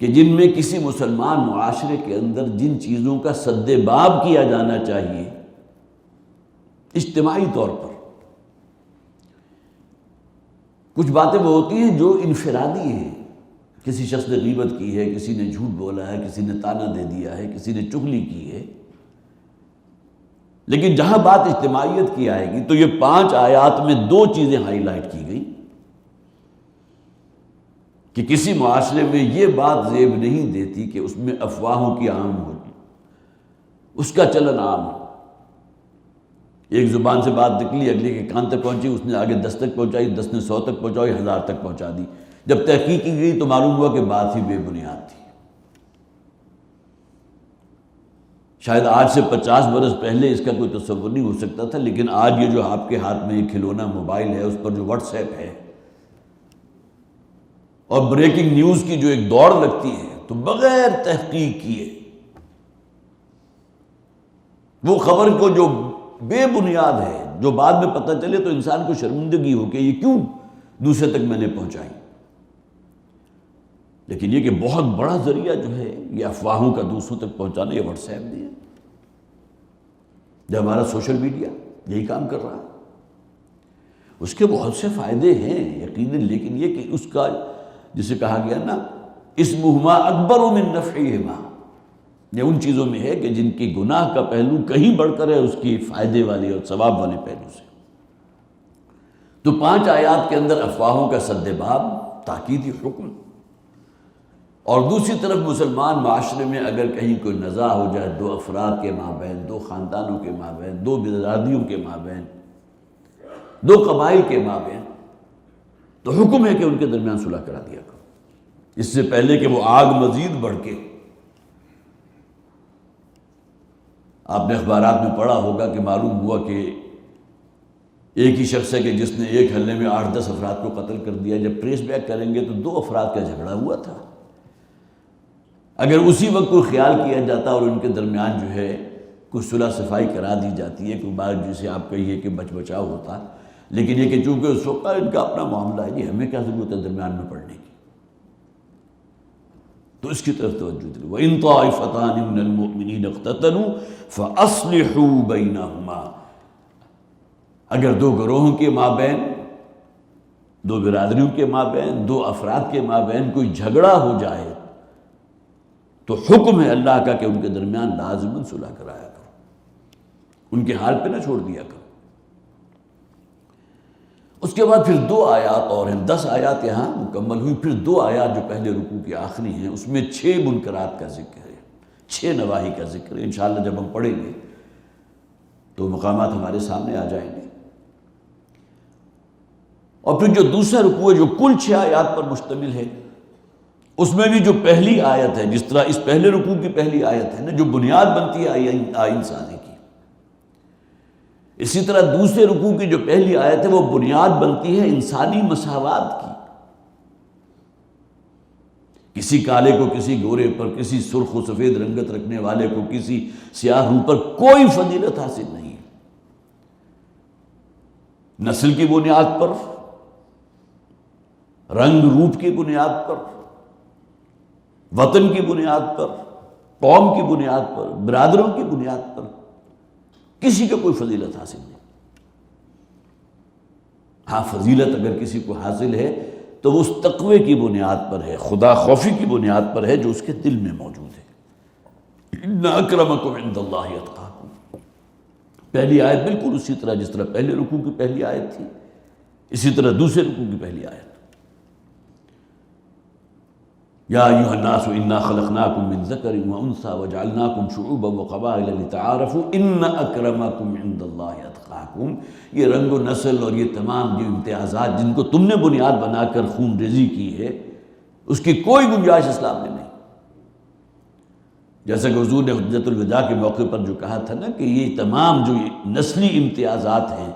کہ جن میں کسی مسلمان معاشرے کے اندر جن چیزوں کا سد باب کیا جانا چاہیے اجتماعی طور پر، کچھ باتیں وہ ہوتی ہیں جو انفرادی ہیں، کسی شخص نے غیبت کی ہے، کسی نے جھوٹ بولا ہے، کسی نے طعنہ دے دیا ہے، کسی نے چغلی کی ہے، لیکن جہاں بات اجتماعیت کی آئے گی تو یہ 5 آیات میں 2 چیزیں ہائی لائٹ کی گئی کہ کسی معاشرے میں یہ بات زیب نہیں دیتی کہ اس میں افواہوں کی عام ہو، اس کا چلن عام ہو۔ ایک زبان سے بات نکلی، اگلے کے کان تک پہنچی، اس نے آگے 10 تک پہنچائی، 10 نے 100 تک پہنچائی، 1000 تک پہنچا دی۔ جب تحقیق کی گئی تو معلوم ہوا کہ بات ہی بے بنیاد تھی۔ شاید آج سے 50 برس پہلے اس کا کوئی تصور نہیں ہو سکتا تھا، لیکن آج یہ جو آپ کے ہاتھ میں ایک کھلونا موبائل ہے، اس پر جو واٹس ایپ ہے اور بریکنگ نیوز کی جو ایک دوڑ لگتی ہے تو بغیر تحقیق کیے وہ خبر کو جو بے بنیاد ہے، جو بعد میں پتہ چلے تو انسان کو شرمندگی ہو کہ یہ کیوں دوسرے تک میں نے پہنچائی۔ لیکن یہ کہ بہت بڑا ذریعہ جو ہے یہ افواہوں کا دوسروں تک پہنچانا، یہ واٹس ایپ نہیں ہے، جو ہمارا سوشل میڈیا یہی کام کر رہا ہے۔ اس کے بہت سے فائدے ہیں یقیناً، لیکن یہ کہ اس کا جسے کہا گیا نا اسمہما اکبر من نفعہما، یہ ان چیزوں میں ہے کہ جن کی گناہ کا پہلو کہیں بڑھ کر ہے اس کی فائدے والی اور ثواب والے پہلو سے۔ تو 5 آیات کے اندر افواہوں کا سد باب، تاکیدی حکم، اور دوسری طرف مسلمان معاشرے میں اگر کہیں کوئی نزاع ہو جائے 2 افراد کے مابین، 2 خاندانوں کے مابین، 2 برادریوں کے مابین، 2 قبائل کے مابین، تو حکم ہے کہ ان کے درمیان صلح کرا دیا کرو، اس سے پہلے کہ وہ آگ مزید بڑھ کے۔ آپ نے اخبارات میں پڑھا ہوگا کہ معلوم ہوا کہ ایک ہی شخص ہے کہ جس نے ایک حلے میں 8-10 افراد کو قتل کر دیا۔ جب ٹریس بیک کریں گے تو 2 افراد کا جھگڑا ہوا تھا۔ اگر اسی وقت کوئی خیال کیا جاتا اور ان کے درمیان جو ہے کوئی صلح صفائی کرا دی جاتی ہے، کوئی بات جسے آپ کہیے کہ بچ بچاؤ ہوتا، لیکن یہ کہ چونکہ اس وقت ان کا اپنا معاملہ ہے، ہمیں کیا ضرورت ہے درمیان میں پڑھنے کی، تو اس کی طرف توجہ دیں۔ وَإِن طَائِفَتَانِ مِنَ الْمُؤْمِنِينَ اقْتَتَلُوا فَأَصْلِحُوا بَيْنَهُمَا، اگر 2 گروہوں کے مابین، 2 برادریوں کے مابین، 2 افراد کے مابین کوئی جھگڑا ہو جائے تو حکم ہے اللہ کا کہ ان کے درمیان لازماً صلح کرایا کرو، ان کے حال پہ نہ چھوڑ دیا کرو۔ اس کے بعد پھر 2 آیات اور ہیں، 10 آیات یہاں مکمل ہوئی، پھر 2 آیات جو پہلے رکوع کی آخری ہیں اس میں 6 منکرات کا ذکر ہے، 6 نواہی کا ذکر ہے۔ انشاءاللہ جب ہم پڑھیں گے تو مقامات ہمارے سامنے آ جائیں گے۔ اور پھر جو دوسرا رکوع ہے جو کل 6 آیات پر مشتمل ہے، اس میں بھی جو پہلی آیت ہے، جس طرح اس پہلے رکوع کی پہلی آیت ہے نا جو بنیاد بنتی ہے آئین سازی کی، اسی طرح دوسرے رکوع کی جو پہلی آیت ہے وہ بنیاد بنتی ہے انسانی مساوات کی۔ کسی کالے کو کسی گورے پر، کسی سرخ و سفید رنگت رکھنے والے کو کسی سیاہ روح پر کوئی فضیلت حاصل نہیں ہے۔ نسل کی بنیاد پر، رنگ روپ کی بنیاد پر، وطن کی بنیاد پر، قوم کی بنیاد پر، برادروں کی بنیاد پر کسی کو کوئی فضیلت حاصل نہیں۔ ہاں فضیلت اگر کسی کو حاصل ہے تو وہ اس تقوی کی بنیاد پر ہے، خدا خوفی کی بنیاد پر ہے جو اس کے دل میں موجود ہے۔ ان اکرمکم عند اللہ اتقاکم، پہلی آیت بالکل اسی طرح جس طرح پہلے رکوع کی پہلی آیت تھی، اسی طرح دوسرے رکوع کی پہلی آیت۔ یا ایھا الناس انا خلقناکم من ذکر وانثی وجعلناکم شعوبا وقبائل لتعارفوا ان اکرمکم عند اللہ اتقاکم۔ یہ رنگ و نسل اور یہ تمام جو امتیازات جن کو تم نے بنیاد بنا کر خون ریزی کی ہے، اس کی کوئی گنجائش اسلام میں نہیں۔ جیسا کہ حضور نے حجۃ الوداع کے موقع پر جو کہا تھا نا کہ یہ تمام جو نسلی امتیازات ہیں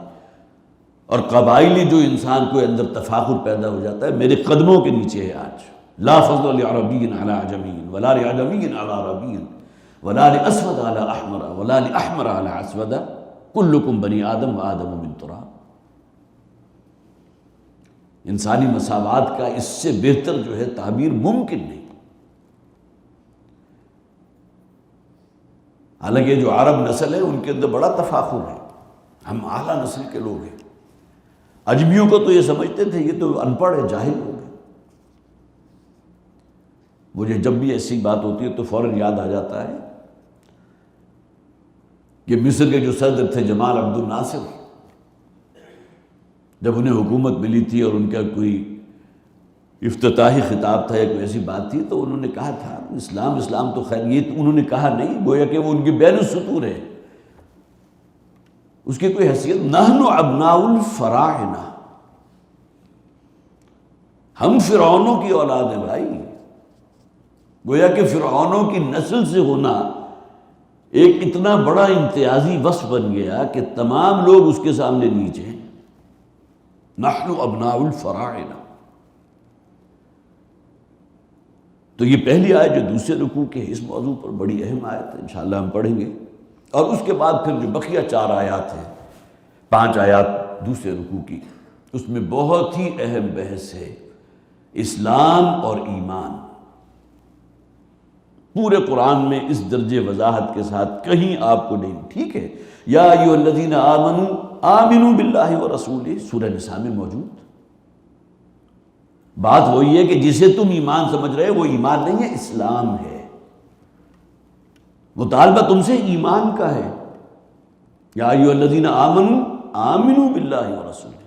اور قبائلی جو انسان کو اندر تفاخر پیدا ہو جاتا ہے میرے قدموں کے نیچے ہے آج۔ لا فضل لعربی علی عجمی ولا لعجمی علی عربی ولا لاسود علی احمر ولا لاحمر علی اسود کلکم بنی آدم و آدم من تراب۔ انسانی مساوات کا اس سے بہتر جو ہے تعبیر ممکن نہیں۔ حالانکہ جو عرب نسل ہے ان کے اندر بڑا تفاخر ہے، ہم اعلیٰ نسل کے لوگ ہیں۔ عجمیوں کو تو یہ سمجھتے تھے یہ تو ان پڑھ ہے، جاہل لوگ ہیں۔ مجھے جب بھی ایسی بات ہوتی ہے تو فوراً یاد آ جاتا ہے کہ مصر کے جو صدر تھے جمال عبد الناصر، جب انہیں حکومت ملی تھی اور ان کا کوئی افتتاحی خطاب تھا یا کوئی ایسی بات تھی تو انہوں نے کہا تھا اسلام اسلام تو خیر، یہ انہوں نے کہا نہیں، گویا کہ وہ ان کی بین السطور ہے، اس کی کوئی حیثیت۔ نحن ابناء الفراعنہ، ہم فرعونوں کی اولاد ہیں بھائی۔ گویا کہ فرعونوں کی نسل سے ہونا ایک اتنا بڑا امتیازی وصف بن گیا کہ تمام لوگ اس کے سامنے نیچے ہیں۔ نحن ابناء الفراعنہ۔ تو یہ پہلی آیت جو دوسرے رکوع کے اس موضوع پر بڑی اہم آیت ہے، انشاءاللہ ہم پڑھیں گے۔ اور اس کے بعد پھر جو بقیہ 4 آیات ہیں، 5 آیات دوسرے رکوع کی، اس میں بہت ہی اہم بحث ہے اسلام اور ایمان۔ پورے قرآن میں اس درجے وضاحت کے ساتھ کہیں آپ کو نہیں۔ ٹھیک ہے، یا ایھا الذین آمنوا آمنوا باللہ ورسولہ، سورہ نساء میں موجود۔ بات وہی ہے کہ جسے تم ایمان سمجھ رہے وہ ایمان نہیں ہے، اسلام ہے۔ مطالبہ تم سے ایمان کا ہے، یا ایھا الذین آمنوا آمنوا باللہ ورسولہ۔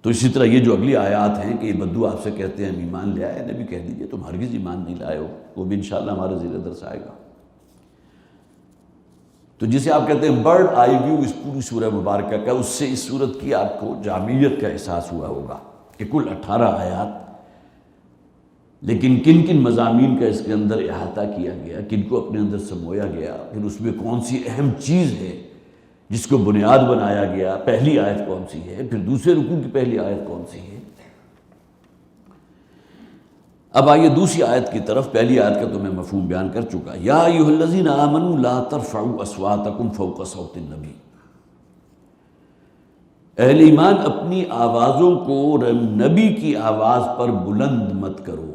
تو اسی طرح یہ جو اگلی آیات ہیں کہ یہ بدو آپ سے کہتے ہیں ہم ایمان لے آئے، نبی کہہ دیجئے تم ہرگز ایمان نہیں لائے ہو، وہ بھی انشاءاللہ ہمارے زیر درس آئے گا۔ تو جسے آپ کہتے ہیں برڈ آئی ویو اس پوری سورہ مبارکہ کا، اس سے اس سورت کی آپ کو جامعیت کا احساس ہوا ہوگا کہ کل 18 آیات، لیکن کن کن مضامین کا اس کے اندر احاطہ کیا گیا، کن کو اپنے اندر سمویا گیا، پھر اس میں کون سی اہم چیز ہے جس کو بنیاد بنایا گیا، پہلی آیت کون سی ہے، پھر دوسرے رکوع کی پہلی آیت کون سی ہے۔ اب آئیے دوسری آیت کی طرف۔ پہلی آیت کا تو میں مفہوم بیان کر چکا، یا ایھا الذین آمنوا لا ترفعوا اصواتکم فوق صوت النبی۔ اہل ایمان اپنی آوازوں کو نبی کی آواز پر بلند مت کرو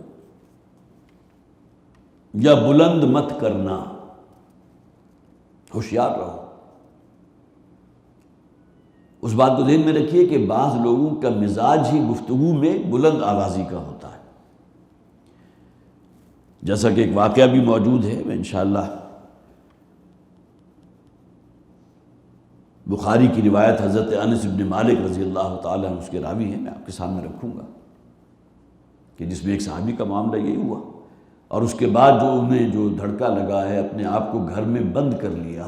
یا بلند مت کرنا، ہوشیار رہو۔ اس بات کو ذہن میں رکھیے کہ بعض لوگوں کا مزاج ہی گفتگو میں بلند آوازی کا ہوتا ہے، جیسا کہ ایک واقعہ بھی موجود ہے، میں انشاءاللہ بخاری کی روایت حضرت انس بن مالک رضی اللہ تعالیٰ عنہ اس کے راوی ہیں، میں آپ کے سامنے رکھوں گا، کہ جس میں ایک صحابی کا معاملہ یہی ہوا۔ اور اس کے بعد جو انہیں جو دھڑکا لگا ہے اپنے آپ کو گھر میں بند کر لیا،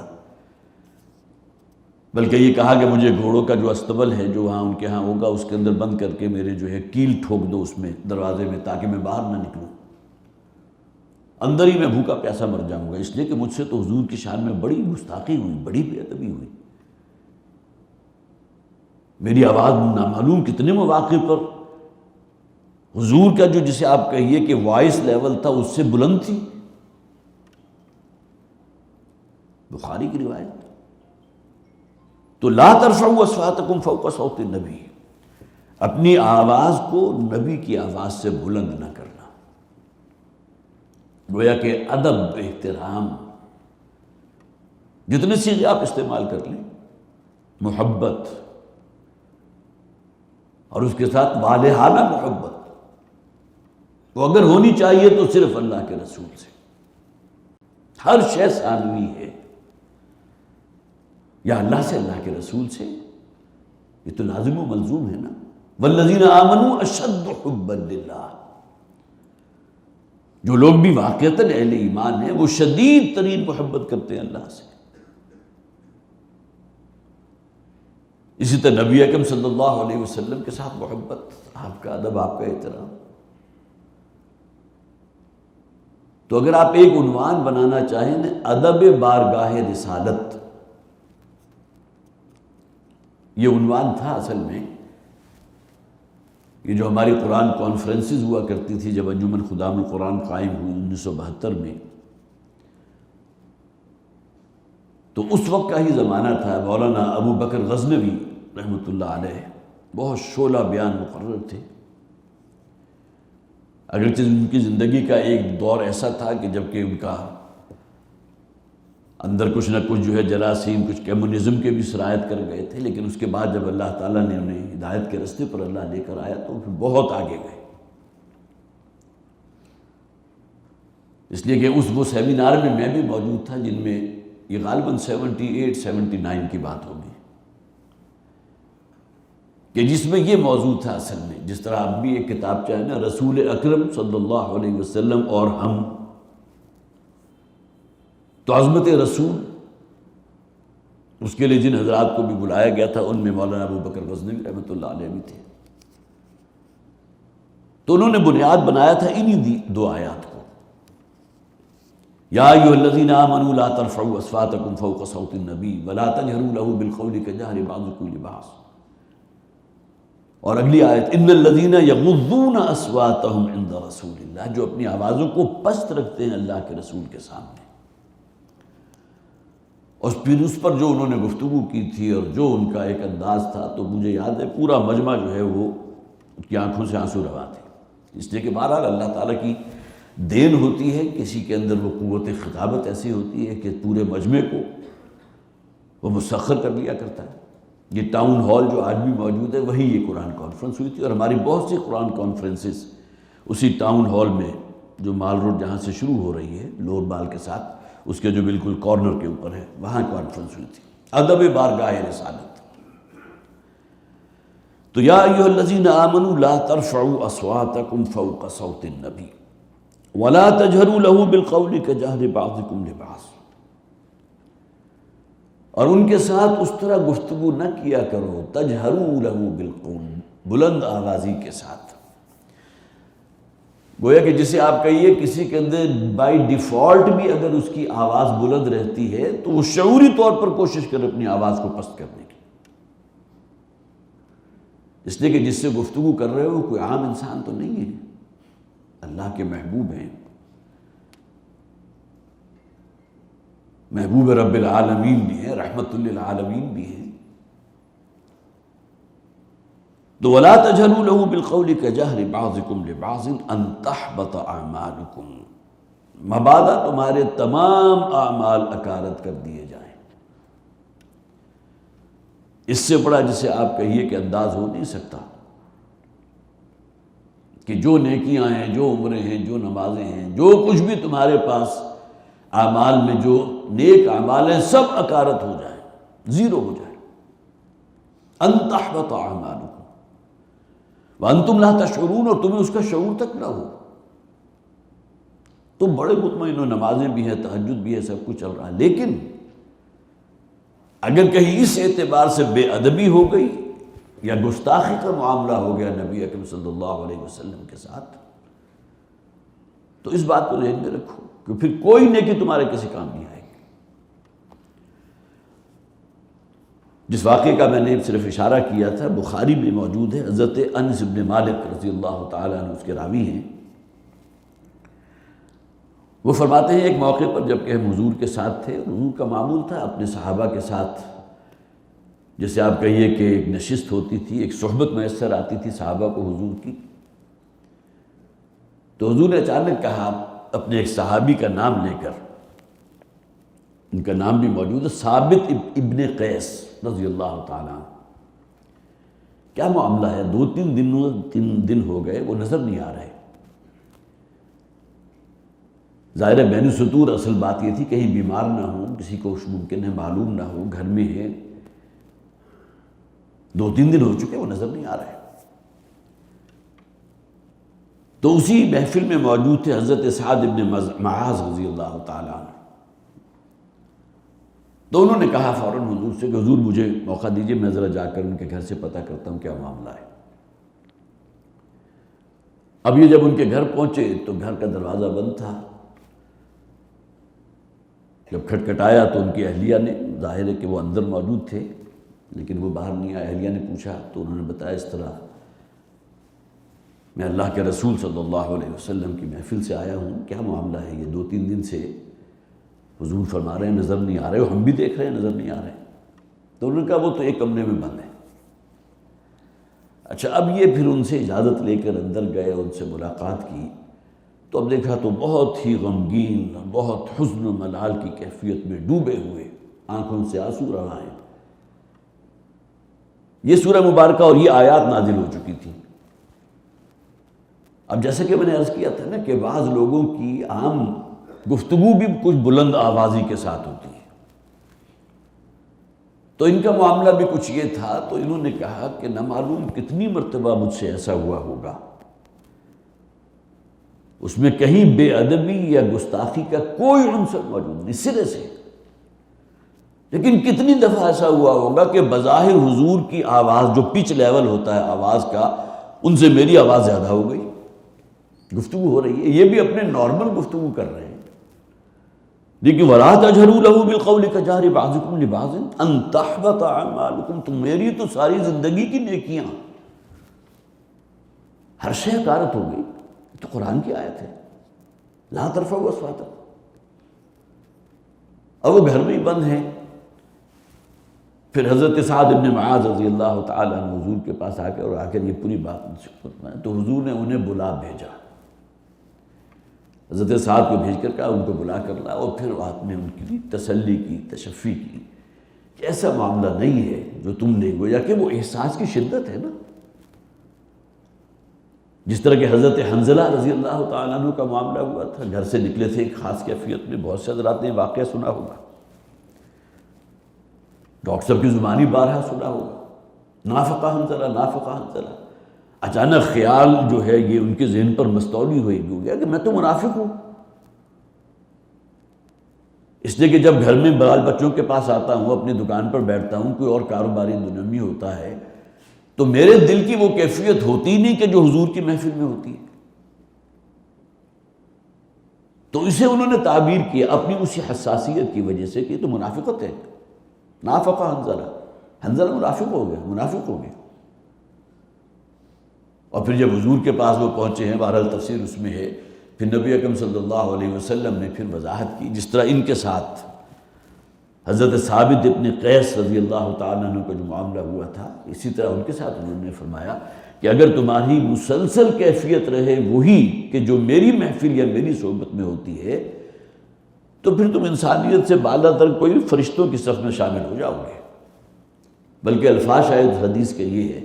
بلکہ یہ کہا کہ مجھے گھوڑوں کا جو استبل ہے جو وہاں ان کے ہاں ہوگا اس کے اندر بند کر کے میرے جو ہے کیل ٹھوک دو اس میں دروازے میں، تاکہ میں باہر نہ نکلوں، اندر ہی میں بھوکا پیاسا مر جاؤں گا، اس لیے کہ مجھ سے تو حضور کی شان میں بڑی گستاخی ہوئی، بڑی بے ادبی ہوئی، میری آواز نامعلوم کتنے مواقع پر حضور کا جو جسے آپ کہیے کہ وائس لیول تھا اس سے بلند تھی۔ بخاری کی روایت۔ تو لا ترفعوا اصواتکم فوق صوت النبی، اپنی آواز کو نبی کی آواز سے بلند نہ کرنا، گویا کہ ادب، احترام، جتنے صیغے آپ استعمال کر لیں، محبت اور اس کے ساتھ والہانہ محبت، وہ اگر ہونی چاہیے تو صرف اللہ کے رسول سے، ہر شے ثانوی ہے، یا اللہ سے، اللہ کے رسول سے، یہ تو لازم و ملزوم ہے نا۔ والذین آمنوا اشد حبا للہ، جو لوگ بھی واقعتاً اہل ایمان ہیں وہ شدید ترین محبت کرتے ہیں اللہ سے۔ اسی طرح نبی اکرم صلی اللہ علیہ وسلم کے ساتھ محبت، آپ کا ادب، آپ کا احترام۔ تو اگر آپ ایک عنوان بنانا چاہیں نا، ادب بارگاہ رسالت، یہ عنوان تھا اصل میں۔ یہ جو ہماری قرآن کانفرنسز ہوا کرتی تھی جب انجمن خدام القرآن قائم ہوئی 1972 میں، تو اس وقت کا ہی زمانہ تھا۔ مولانا ابو بکر غزنوی رحمۃ اللہ علیہ بہت شعلہ بیان مقرر تھے، اگرچہ ان کی زندگی کا ایک دور ایسا تھا کہ جبکہ ان کا اندر کچھ نہ کچھ جو ہے جراثیم، کچھ کمیونزم کے بھی سرایت کر گئے تھے، لیکن اس کے بعد جب اللہ تعالیٰ نے انہیں ہدایت کے رستے پر اللہ لے کر آیا تو پھر بہت آگے گئے۔ اس لیے کہ وہ سیمینار میں بھی موجود تھا جن میں یہ غالباً 78 79 کی بات ہوگی، کہ جس میں یہ موضوع تھا اصل میں، جس طرح اب بھی ایک کتاب چاہے نا، رسول اکرم صلی اللہ علیہ وسلم اور ہم، تو عظمت رسول، اس کے لیے جن حضرات کو بھی بلایا گیا تھا ان میں مولانا ابو بکر غزنوی رحمۃ اللہ علیہ بھی تھے۔ تو انہوں نے بنیاد بنایا تھا انہی دو آیات کو، یا ایھا الذین آمنوا لا ترفعوا اصواتکم فوق صوت النبی ولا تجہروا لہ بالقول کجہر بعضکم لبعض، اور اگلی آیت ان الذین یغضون اصواتہم عند رسول اللہ، جو اپنی آوازوں کو پست رکھتے ہیں اللہ کے رسول کے سامنے۔ اور پھر اس پر جو انہوں نے گفتگو کی تھی اور جو ان کا ایک انداز تھا، تو مجھے یاد ہے پورا مجمع جو ہے وہ ان کی آنکھوں سے آنسو روا تھے، اس لیے کہ بہرحال اللہ تعالیٰ کی دین ہوتی ہے، کسی کے اندر وہ قوت خطابت ایسی ہوتی ہے کہ پورے مجمع کو وہ مسخر کر لیا کرتا ہے۔ یہ ٹاؤن ہال جو آج بھی موجود ہے وہی یہ قرآن کانفرنس ہوئی تھی، اور ہماری بہت سی قرآن کانفرنسز اسی ٹاؤن ہال میں، جو مال روڈ جہاں سے شروع ہو رہی ہے لور بال کے ساتھ، اس کے جو بالکل کارنر کے اوپر ہے، وہاں کانفرنس ہوئی تھی، ادب بارگاہ رسالت۔ تو یا ایھا الذین آمنوا لا ترفعوا اصواتکم فوق صوت النبی ولا تجہروا لہ بالقول کجہر بعضکم لبعض، اور ان کے ساتھ اس طرح گفتگو نہ کیا کرو، تجہروا لہ بالقول، بلند آوازی کے ساتھ، گویا کہ جسے آپ کہیے کسی کے اندر بائی ڈیفالٹ بھی اگر اس کی آواز بلند رہتی ہے تو وہ شعوری طور پر کوشش کرے اپنی آواز کو پست کرنے کی، اس لیے کہ جس سے گفتگو کر رہے ہو کوئی عام انسان تو نہیں ہے، اللہ کے محبوب ہیں، محبوب رب العالمین بھی ہیں، رحمت للعالمین بھی ہیں۔ تو وَلَا تَجْهَرُوا لَهُ بِالْقَوْلِ كَجَهْرِ بَعْضِكُمْ لِبَعْضٍ أَن تَحْبَطَ أَعْمَالُكُمْ، مبادا تمہارے تمام اعمال اکارت کر دیے جائیں۔ اس سے بڑا جسے آپ کہیے کہ انداز ہو نہیں سکتا کہ جو نیکیاں ہیں، جو عمریں ہیں، جو نمازیں ہیں، جو کچھ بھی تمہارے پاس اعمال میں جو نیک اعمال ہیں، سب اکارت ہو جائیں، زیرو ہو جائیں۔ ان تحبط اعمالکم وانتم لا تشعرون، اور تمہیں اس کا شعور تک نہ ہو۔ تو بڑے مطمئن و نمازیں بھی ہیں، تہجد بھی ہے، سب کچھ چل رہا ہے، لیکن اگر کہیں اس اعتبار سے بے ادبی ہو گئی یا گستاخی کا معاملہ ہو گیا نبی اکرم صلی اللہ علیہ وسلم کے ساتھ، تو اس بات کو ذہن میں رکھو کہ پھر کوئی نیکی تمہارے کسی کام نہیں آئے گی۔ جس واقعے کا میں نے صرف اشارہ کیا تھا بخاری میں موجود ہے، حضرت انس بن مالک رضی اللہ تعالیٰ عنہ اس کے راوی ہیں۔ وہ فرماتے ہیں ایک موقع پر جب کہ ہم حضور کے ساتھ تھے، حضور کا معمول تھا اپنے صحابہ کے ساتھ، جیسے آپ کہیے کہ ایک نشست ہوتی تھی، ایک صحبت میسر آتی تھی صحابہ کو حضور کی، تو حضور نے اچانک کہا اپنے ایک صحابی کا نام لے کر، ان کا نام بھی موجود ہے، ثابت ابن قیس رضی اللہ تعالیٰ عنہ، کیا معاملہ ہے؟ 2-3 دن ہو گئے، وہ نظر نہیں آ رہے۔ ظاہر ہے بین السطور اصل بات یہ تھی کہیں بیمار نہ ہوں، کسی کو ممکن ہے معلوم نہ ہو، گھر میں ہے، 2-3 دن ہو چکے وہ نظر نہیں آ رہے۔ تو اسی محفل میں موجود تھے حضرت سعد بن معاذ رضی اللہ تعالیٰ عنہ، تو انہوں نے کہا فوراً حضور سے کہ حضور مجھے موقع دیجئے، میں ذرا جا کر ان کے گھر سے پتہ کرتا ہوں کیا معاملہ ہے۔ اب یہ جب ان کے گھر پہنچے تو گھر کا دروازہ بند تھا، جب کھٹکھٹایا تو ان کی اہلیہ نے، ظاہر ہے کہ وہ اندر موجود تھے لیکن وہ باہر نہیں آئے، اہلیہ نے پوچھا تو انہوں نے بتایا اس طرح میں اللہ کے رسول صلی اللہ علیہ وسلم کی محفل سے آیا ہوں، کیا معاملہ ہے؟ یہ 2-3 دن سے حضور فرما رہے ہیں نظر نہیں آ رہے، اور ہم بھی دیکھ رہے ہیں نظر نہیں آ رہے۔ تو انہوں نے کہا وہ تو ایک کمرے میں بند ہے۔ اچھا، اب یہ پھر ان سے اجازت لے کر اندر گئے، ان سے ملاقات کی، تو اب دیکھا تو بہت ہی غمگین، بہت حزن و ملال کی کیفیت میں ڈوبے ہوئے، آنکھوں سے آنسو رہا ہیں۔ یہ سورہ مبارکہ اور یہ آیات نازل ہو چکی تھی۔ اب جیسے کہ میں نے عرض کیا تھا نا کہ بعض لوگوں کی عام گفتگو بھی کچھ بلند آوازی کے ساتھ ہوتی ہے، تو ان کا معاملہ بھی کچھ یہ تھا، تو انہوں نے کہا کہ نہ معلوم کتنی مرتبہ مجھ سے ایسا ہوا ہوگا، اس میں کہیں بے ادبی یا گستاخی کا کوئی عنصر موجود نہیں سرے سے، لیکن کتنی دفعہ ایسا ہوا ہوگا کہ بظاہر حضور کی آواز جو پچ لیول ہوتا ہے آواز کا، ان سے میری آواز زیادہ ہو گئی، گفتگو ہو رہی ہے، یہ بھی اپنے نارمل گفتگو کر رہے ہیں، لیکن وَلَا تَجْهَرُوا لَهُ بِالْقَوْلِ كَجَهْرِ بَعْضِكُمْ لِبَعْضٍ أَن تَحْبَطَ أَعْمَالُكُمْ، تو میری تو ساری زندگی کی نیکیاں ہر شے حقارت ہو گئی، تو قرآن کی آیت ہے لا ترفعوا اصواتکم، اب وہ گھر میں ہی بند ہیں۔ پھر حضرت سعد بن معاذ رضی اللہ تعالیٰ عنہ حضور کے پاس آ کر اور آ کر یہ پوری بات فرمائیں، تو حضور نے انہیں بلا بھیجا، حضرت سعد کو بھیج کر کہا ان کو بلا کر لا، اور پھر آپ نے ان کی تسلی کی، تشفی کی کہ ایسا معاملہ نہیں ہے جو تم نے، گویا کہ وہ احساس کی شدت ہے نا، جس طرح کہ حضرت حنظلہ رضی اللہ تعالیٰ عنہ کا معاملہ ہوا تھا، گھر سے نکلے تھے ایک خاص کیفیت میں، بہت سے حضرات نے واقعہ سنا ہوگا، ڈاکٹر صاحب کی زبانی بارہا سنا ہوگا، نافقہ حنظلہ، اچانک خیال جو ہے یہ ان کے ذہن پر مستولی ہوئی ہو گیا کہ میں تو منافق ہوں، اس لیے کہ جب گھر میں بال بچوں کے پاس آتا ہوں، اپنی دکان پر بیٹھتا ہوں، کوئی اور کاروباری دنمی ہوتا ہے، تو میرے دل کی وہ کیفیت ہوتی نہیں کہ جو حضور کی محفل میں ہوتی ہے، تو اسے انہوں نے تعبیر کیا اپنی اسی حساسیت کی وجہ سے کہ یہ تو منافقت ہے، نافقہ حنظلہ منافق ہو گیا۔ اور پھر جب حضور کے پاس وہ پہنچے ہیں، بہرحال تفسیر اس میں ہے، پھر نبی اکرم صلی اللہ علیہ وسلم نے پھر وضاحت کی، جس طرح ان کے ساتھ حضرت ثابت ابن قیس رضی اللہ تعالیٰ عنہ کا جو معاملہ ہوا تھا، اسی طرح ان کے ساتھ انہوں نے فرمایا کہ اگر تمہاری مسلسل کیفیت رہے وہی کہ جو میری محفل یا میری صحبت میں ہوتی ہے، تو پھر تم انسانیت سے بالا تر کوئی فرشتوں کی صف میں شامل ہو جاؤ گے۔ بلکہ الفاظ شاید حدیث کے یہ ہے،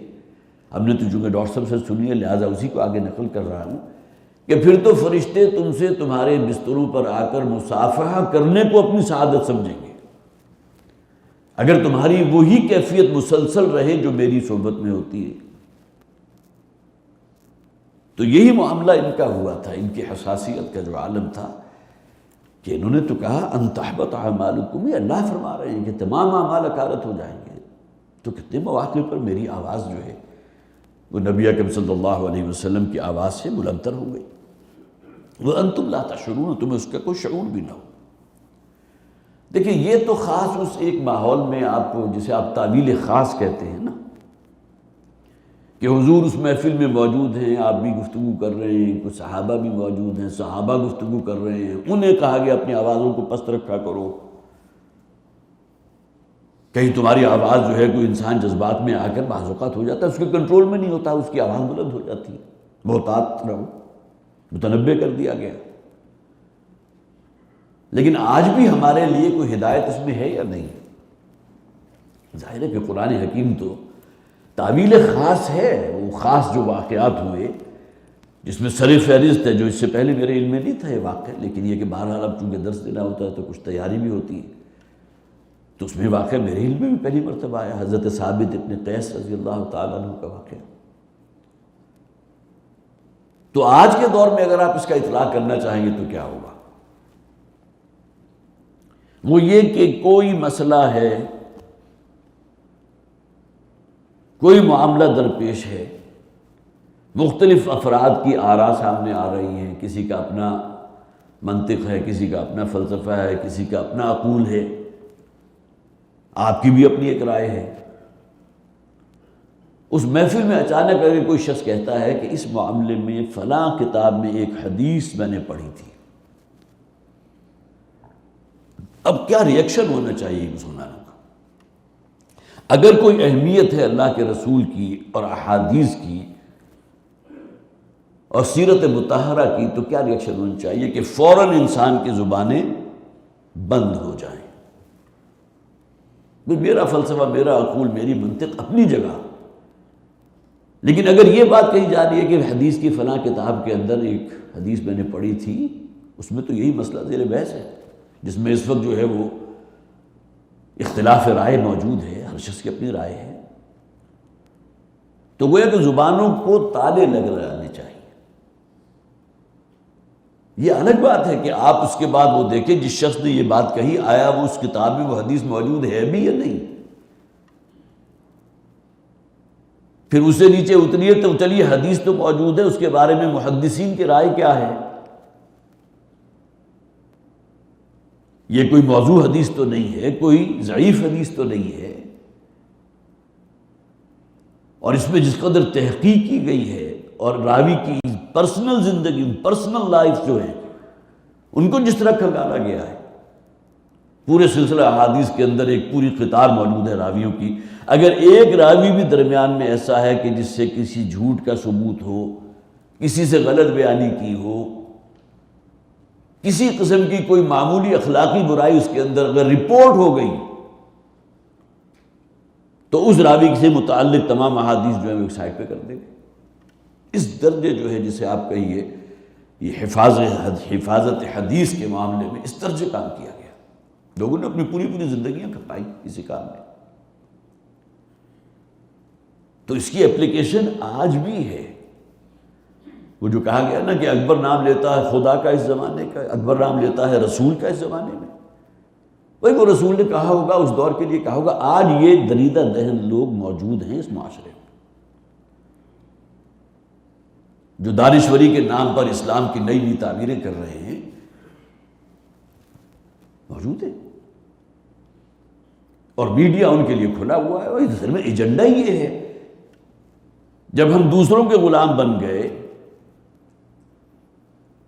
ہم نے تو چونکہ ڈاکٹر صاحب سے سنی ہے لہٰذا اسی کو آگے نقل کر رہا ہوں، کہ پھر تو فرشتے تم سے تمہارے بستروں پر آ کر مصافحہ کرنے کو اپنی سعادت سمجھیں گے، اگر تمہاری وہی کیفیت مسلسل رہے جو میری صحبت میں ہوتی ہے۔ تو یہی معاملہ ان کا ہوا تھا، ان کی حساسیت کا جو عالم تھا، کہ انہوں نے تو کہا ان تحبط اعمالکم، یہ اللہ فرما رہے ہیں کہ تمام اعمال اکارت ہو جائیں گے، تو کتنے مواقع پر میری آواز جو ہے وہ نبی اکرم صلی اللہ علیہ وسلم کی آواز سے بلندتر ہو گئی، وَأَنْتُمْ لَا تَشْعُرُونَ، تمہیں اس کا کوئی شعور بھی نہ ہو۔ دیکھیں یہ تو خاص اس ایک ماحول میں آپ جسے آپ تعویل خاص کہتے ہیں نا، کہ حضور اس محفل میں موجود ہیں، آپ بھی گفتگو کر رہے ہیں، کچھ صحابہ بھی موجود ہیں، صحابہ گفتگو کر رہے ہیں، انہیں کہا گیا اپنی آوازوں کو پست رکھا کرو، کہیں تمہاری آواز جو ہے کوئی انسان جذبات میں آ کر بعض اوقات ہو جاتا ہے اس کے کنٹرول میں نہیں ہوتا، اس کی آواز بلند ہو جاتی ہے، محتاط رہو، متنبہ کر دیا گیا۔ لیکن آج بھی ہمارے لیے کوئی ہدایت اس میں ہے یا نہیں؟ ظاہر ہے کہ قرآن حکیم تو تعویل خاص ہے، وہ خاص جو واقعات ہوئے جس میں سر فہرست ہے، جو اس سے پہلے میرے علم میں نہیں تھا یہ واقعہ، لیکن یہ کہ بہرحال اب چونکہ درس دینا ہوتا ہے تو کچھ تیاری بھی ہوتی ہے، تو اس میں واقعہ میرے علم میں بھی پہلی مرتبہ آیا، حضرت ثابت ابن قیس رضی اللہ تعالیٰ عنہ کا واقعہ۔ تو آج کے دور میں اگر آپ اس کا اطلاق کرنا چاہیں گے تو کیا ہوگا؟ وہ یہ کہ کوئی مسئلہ ہے، کوئی معاملہ درپیش ہے، مختلف افراد کی آراء سامنے آ رہی ہیں، کسی کا اپنا منطق ہے، کسی کا اپنا فلسفہ ہے، کسی کا اپنا عقول ہے، آپ کی بھی اپنی ایک رائے ہے۔ اس محفل میں اچانک اگر کوئی شخص کہتا ہے کہ اس معاملے میں فلاں کتاب میں ایک حدیث میں نے پڑھی تھی، اب کیا ریئیکشن ہونا چاہیے مسلمانوں کا؟ اگر کوئی اہمیت ہے اللہ کے رسول کی اور احادیث کی اور سیرت مطہرہ کی، تو کیا ریئیکشن ہونا چاہیے کہ فوراً انسان کی زبانیں بند ہو جائیں۔ میرا فلسفہ، میرا عقول، میری منطق اپنی جگہ، لیکن اگر یہ بات کہی جا رہی ہے کہ حدیث کی فلاں کتاب کے اندر ایک حدیث میں نے پڑھی تھی، اس میں تو یہی مسئلہ زیر بحث ہے، جس میں اس وقت جو ہے وہ اختلاف رائے موجود ہے، ہر شخص کی اپنی رائے ہے، تو گویا کہ زبانوں کو تالے لگ جانے چاہیے۔ یہ الگ بات ہے کہ آپ اس کے بعد وہ دیکھیں جس شخص نے یہ بات کہی، آیا وہ اس کتاب میں وہ حدیث موجود ہے بھی یا نہیں، پھر اسے نیچے اتریے تو چلیے حدیث تو موجود ہے، اس کے بارے میں محدثین کی رائے کیا ہے؟ یہ کوئی موضوع حدیث تو نہیں ہے، کوئی ضعیف حدیث تو نہیں ہے، اور اس میں جس قدر تحقیق کی گئی ہے اور راوی کی پرسنل زندگی، پرسنل لائف جو ہے ان کو جس طرح کھنگالا گیا ہے، پورے سلسلہ احادیث کے اندر ایک پوری قطار موجود ہے راویوں کی، اگر ایک راوی بھی درمیان میں ایسا ہے کہ جس سے کسی جھوٹ کا ثبوت ہو، کسی سے غلط بیانی کی ہو، کسی قسم کی کوئی معمولی اخلاقی برائی اس کے اندر اگر رپورٹ ہو گئی، تو اس راوی سے متعلق تمام احادیث جو ہے وہ ایک سائڈ پہ کر دے گے۔ اس درجے جو ہے جسے آپ کہیے یہ حفاظت حدیث کے معاملے میں اس درجے کام کیا گیا، لوگوں نے اپنی پوری زندگیاں کھپائی اسی کام میں، تو اس کی اپلیکیشن آج بھی ہے۔ وہ جو کہا گیا نا کہ اکبر نام لیتا ہے خدا کا اس زمانے کا، اکبر نام لیتا ہے رسول کا اس زمانے میں، وہی وہ رسول نے کہا ہوگا، اس دور کے لیے کہا ہوگا، آج یہ دریدہ ذہن لوگ موجود ہیں اس معاشرے میں، جو دانشوری کے نام پر اسلام کی نئی نئی تعبیریں کر رہے ہیں، موجود ہیں، اور میڈیا ان کے لیے کھلا ہوا ہے، اور اصل میں ایجنڈا یہ ہے، جب ہم دوسروں کے غلام بن گئے،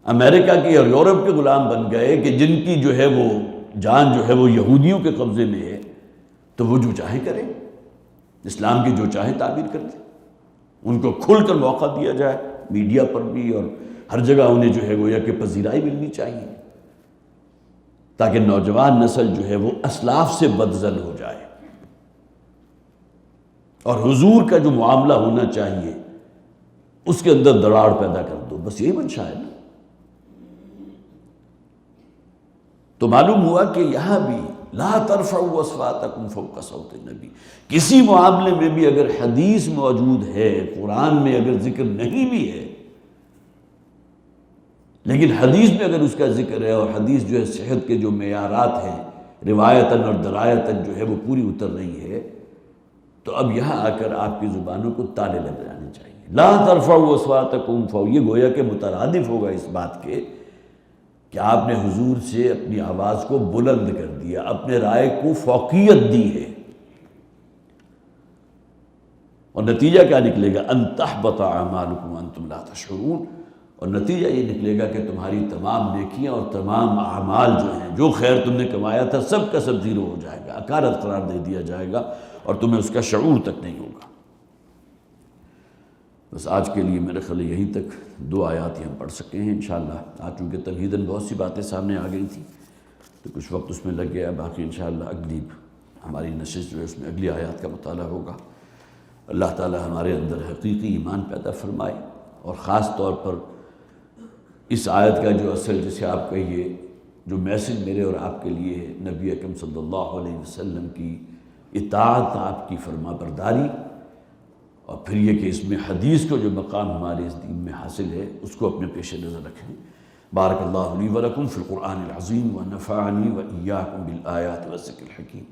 امریکہ کے اور یورپ کے غلام بن گئے کہ جن کی جو ہے وہ جان جو ہے وہ یہودیوں کے قبضے میں ہے، تو وہ جو چاہیں کریں، اسلام کی جو چاہیں تعبیر کر دیں، ان کو کھل کر موقع دیا جائے، میڈیا پر بھی اور ہر جگہ انہیں جو ہے وہ یا کہ پذیرائی ملنی چاہیے، تاکہ نوجوان نسل جو ہے وہ اسلاف سے بدزن ہو جائے، اور حضور کا جو معاملہ ہونا چاہیے اس کے اندر دراڑ پیدا کر دو، بس یہی منشا ہے نا۔ تو معلوم ہوا کہ یہاں بھی لا ترفعوا اصواتکم فوق صوت النبی، کسی معاملے میں بھی اگر حدیث موجود ہے، قرآن میں اگر ذکر نہیں بھی ہے، لیکن حدیث میں اگر اس کا ذکر ہے اور حدیث جو ہے صحت کے جو معیارات ہیں روایتاً اور درایتاً جو ہے وہ پوری اتر رہی ہے، تو اب یہاں آ کر آپ کی زبانوں کو تالے لگ جانے چاہیے۔ لا ترفعوا اصواتکم فوق، یہ گویا کہ مترادف ہوگا اس بات کے کہ آپ نے حضور سے اپنی آواز کو بلند کر دیا، اپنے رائے کو فوقیت دی ہے، اور نتیجہ کیا نکلے گا؟ ان تحبط اعمالکم وانتم لا تشعرون، اور نتیجہ یہ نکلے گا کہ تمہاری تمام نیکیاں اور تمام اعمال جو ہیں، جو خیر تم نے کمایا تھا سب کا سب زیرو ہو جائے گا، اکارت قرار دے دیا جائے گا اور تمہیں اس کا شعور تک نہیں ہوگا۔ بس آج کے لیے میرے خیال یہیں تک 2 آیات ہی ہم پڑھ سکے ہیں انشاءاللہ۔ آج چونکہ تمہیداً بہت سی باتیں سامنے آ گئی تھیں تو کچھ وقت اس میں لگ گیا، باقی انشاءاللہ اگلی ہماری نشست جو ہے اس میں اگلی آیات کا مطالعہ ہوگا۔ اللہ تعالی ہمارے اندر حقیقی ایمان پیدا فرمائے، اور خاص طور پر اس آیت کا جو اصل جسے آپ کہیے جو میسج میرے اور آپ کے لیے ہے، نبی اکرم صلی اللہ علیہ وسلم کی اطاعت، آپ کی فرما برداری، اور پھر یہ کہ اس میں حدیث کو جو مقام ہمارے اس دین میں حاصل ہے اس کو اپنے پیش نظر رکھیں۔ بارک اللہ لی ولکم فی القرآن العظیم ونفعنی وإیاکم بالآیات والذکر الحکیم۔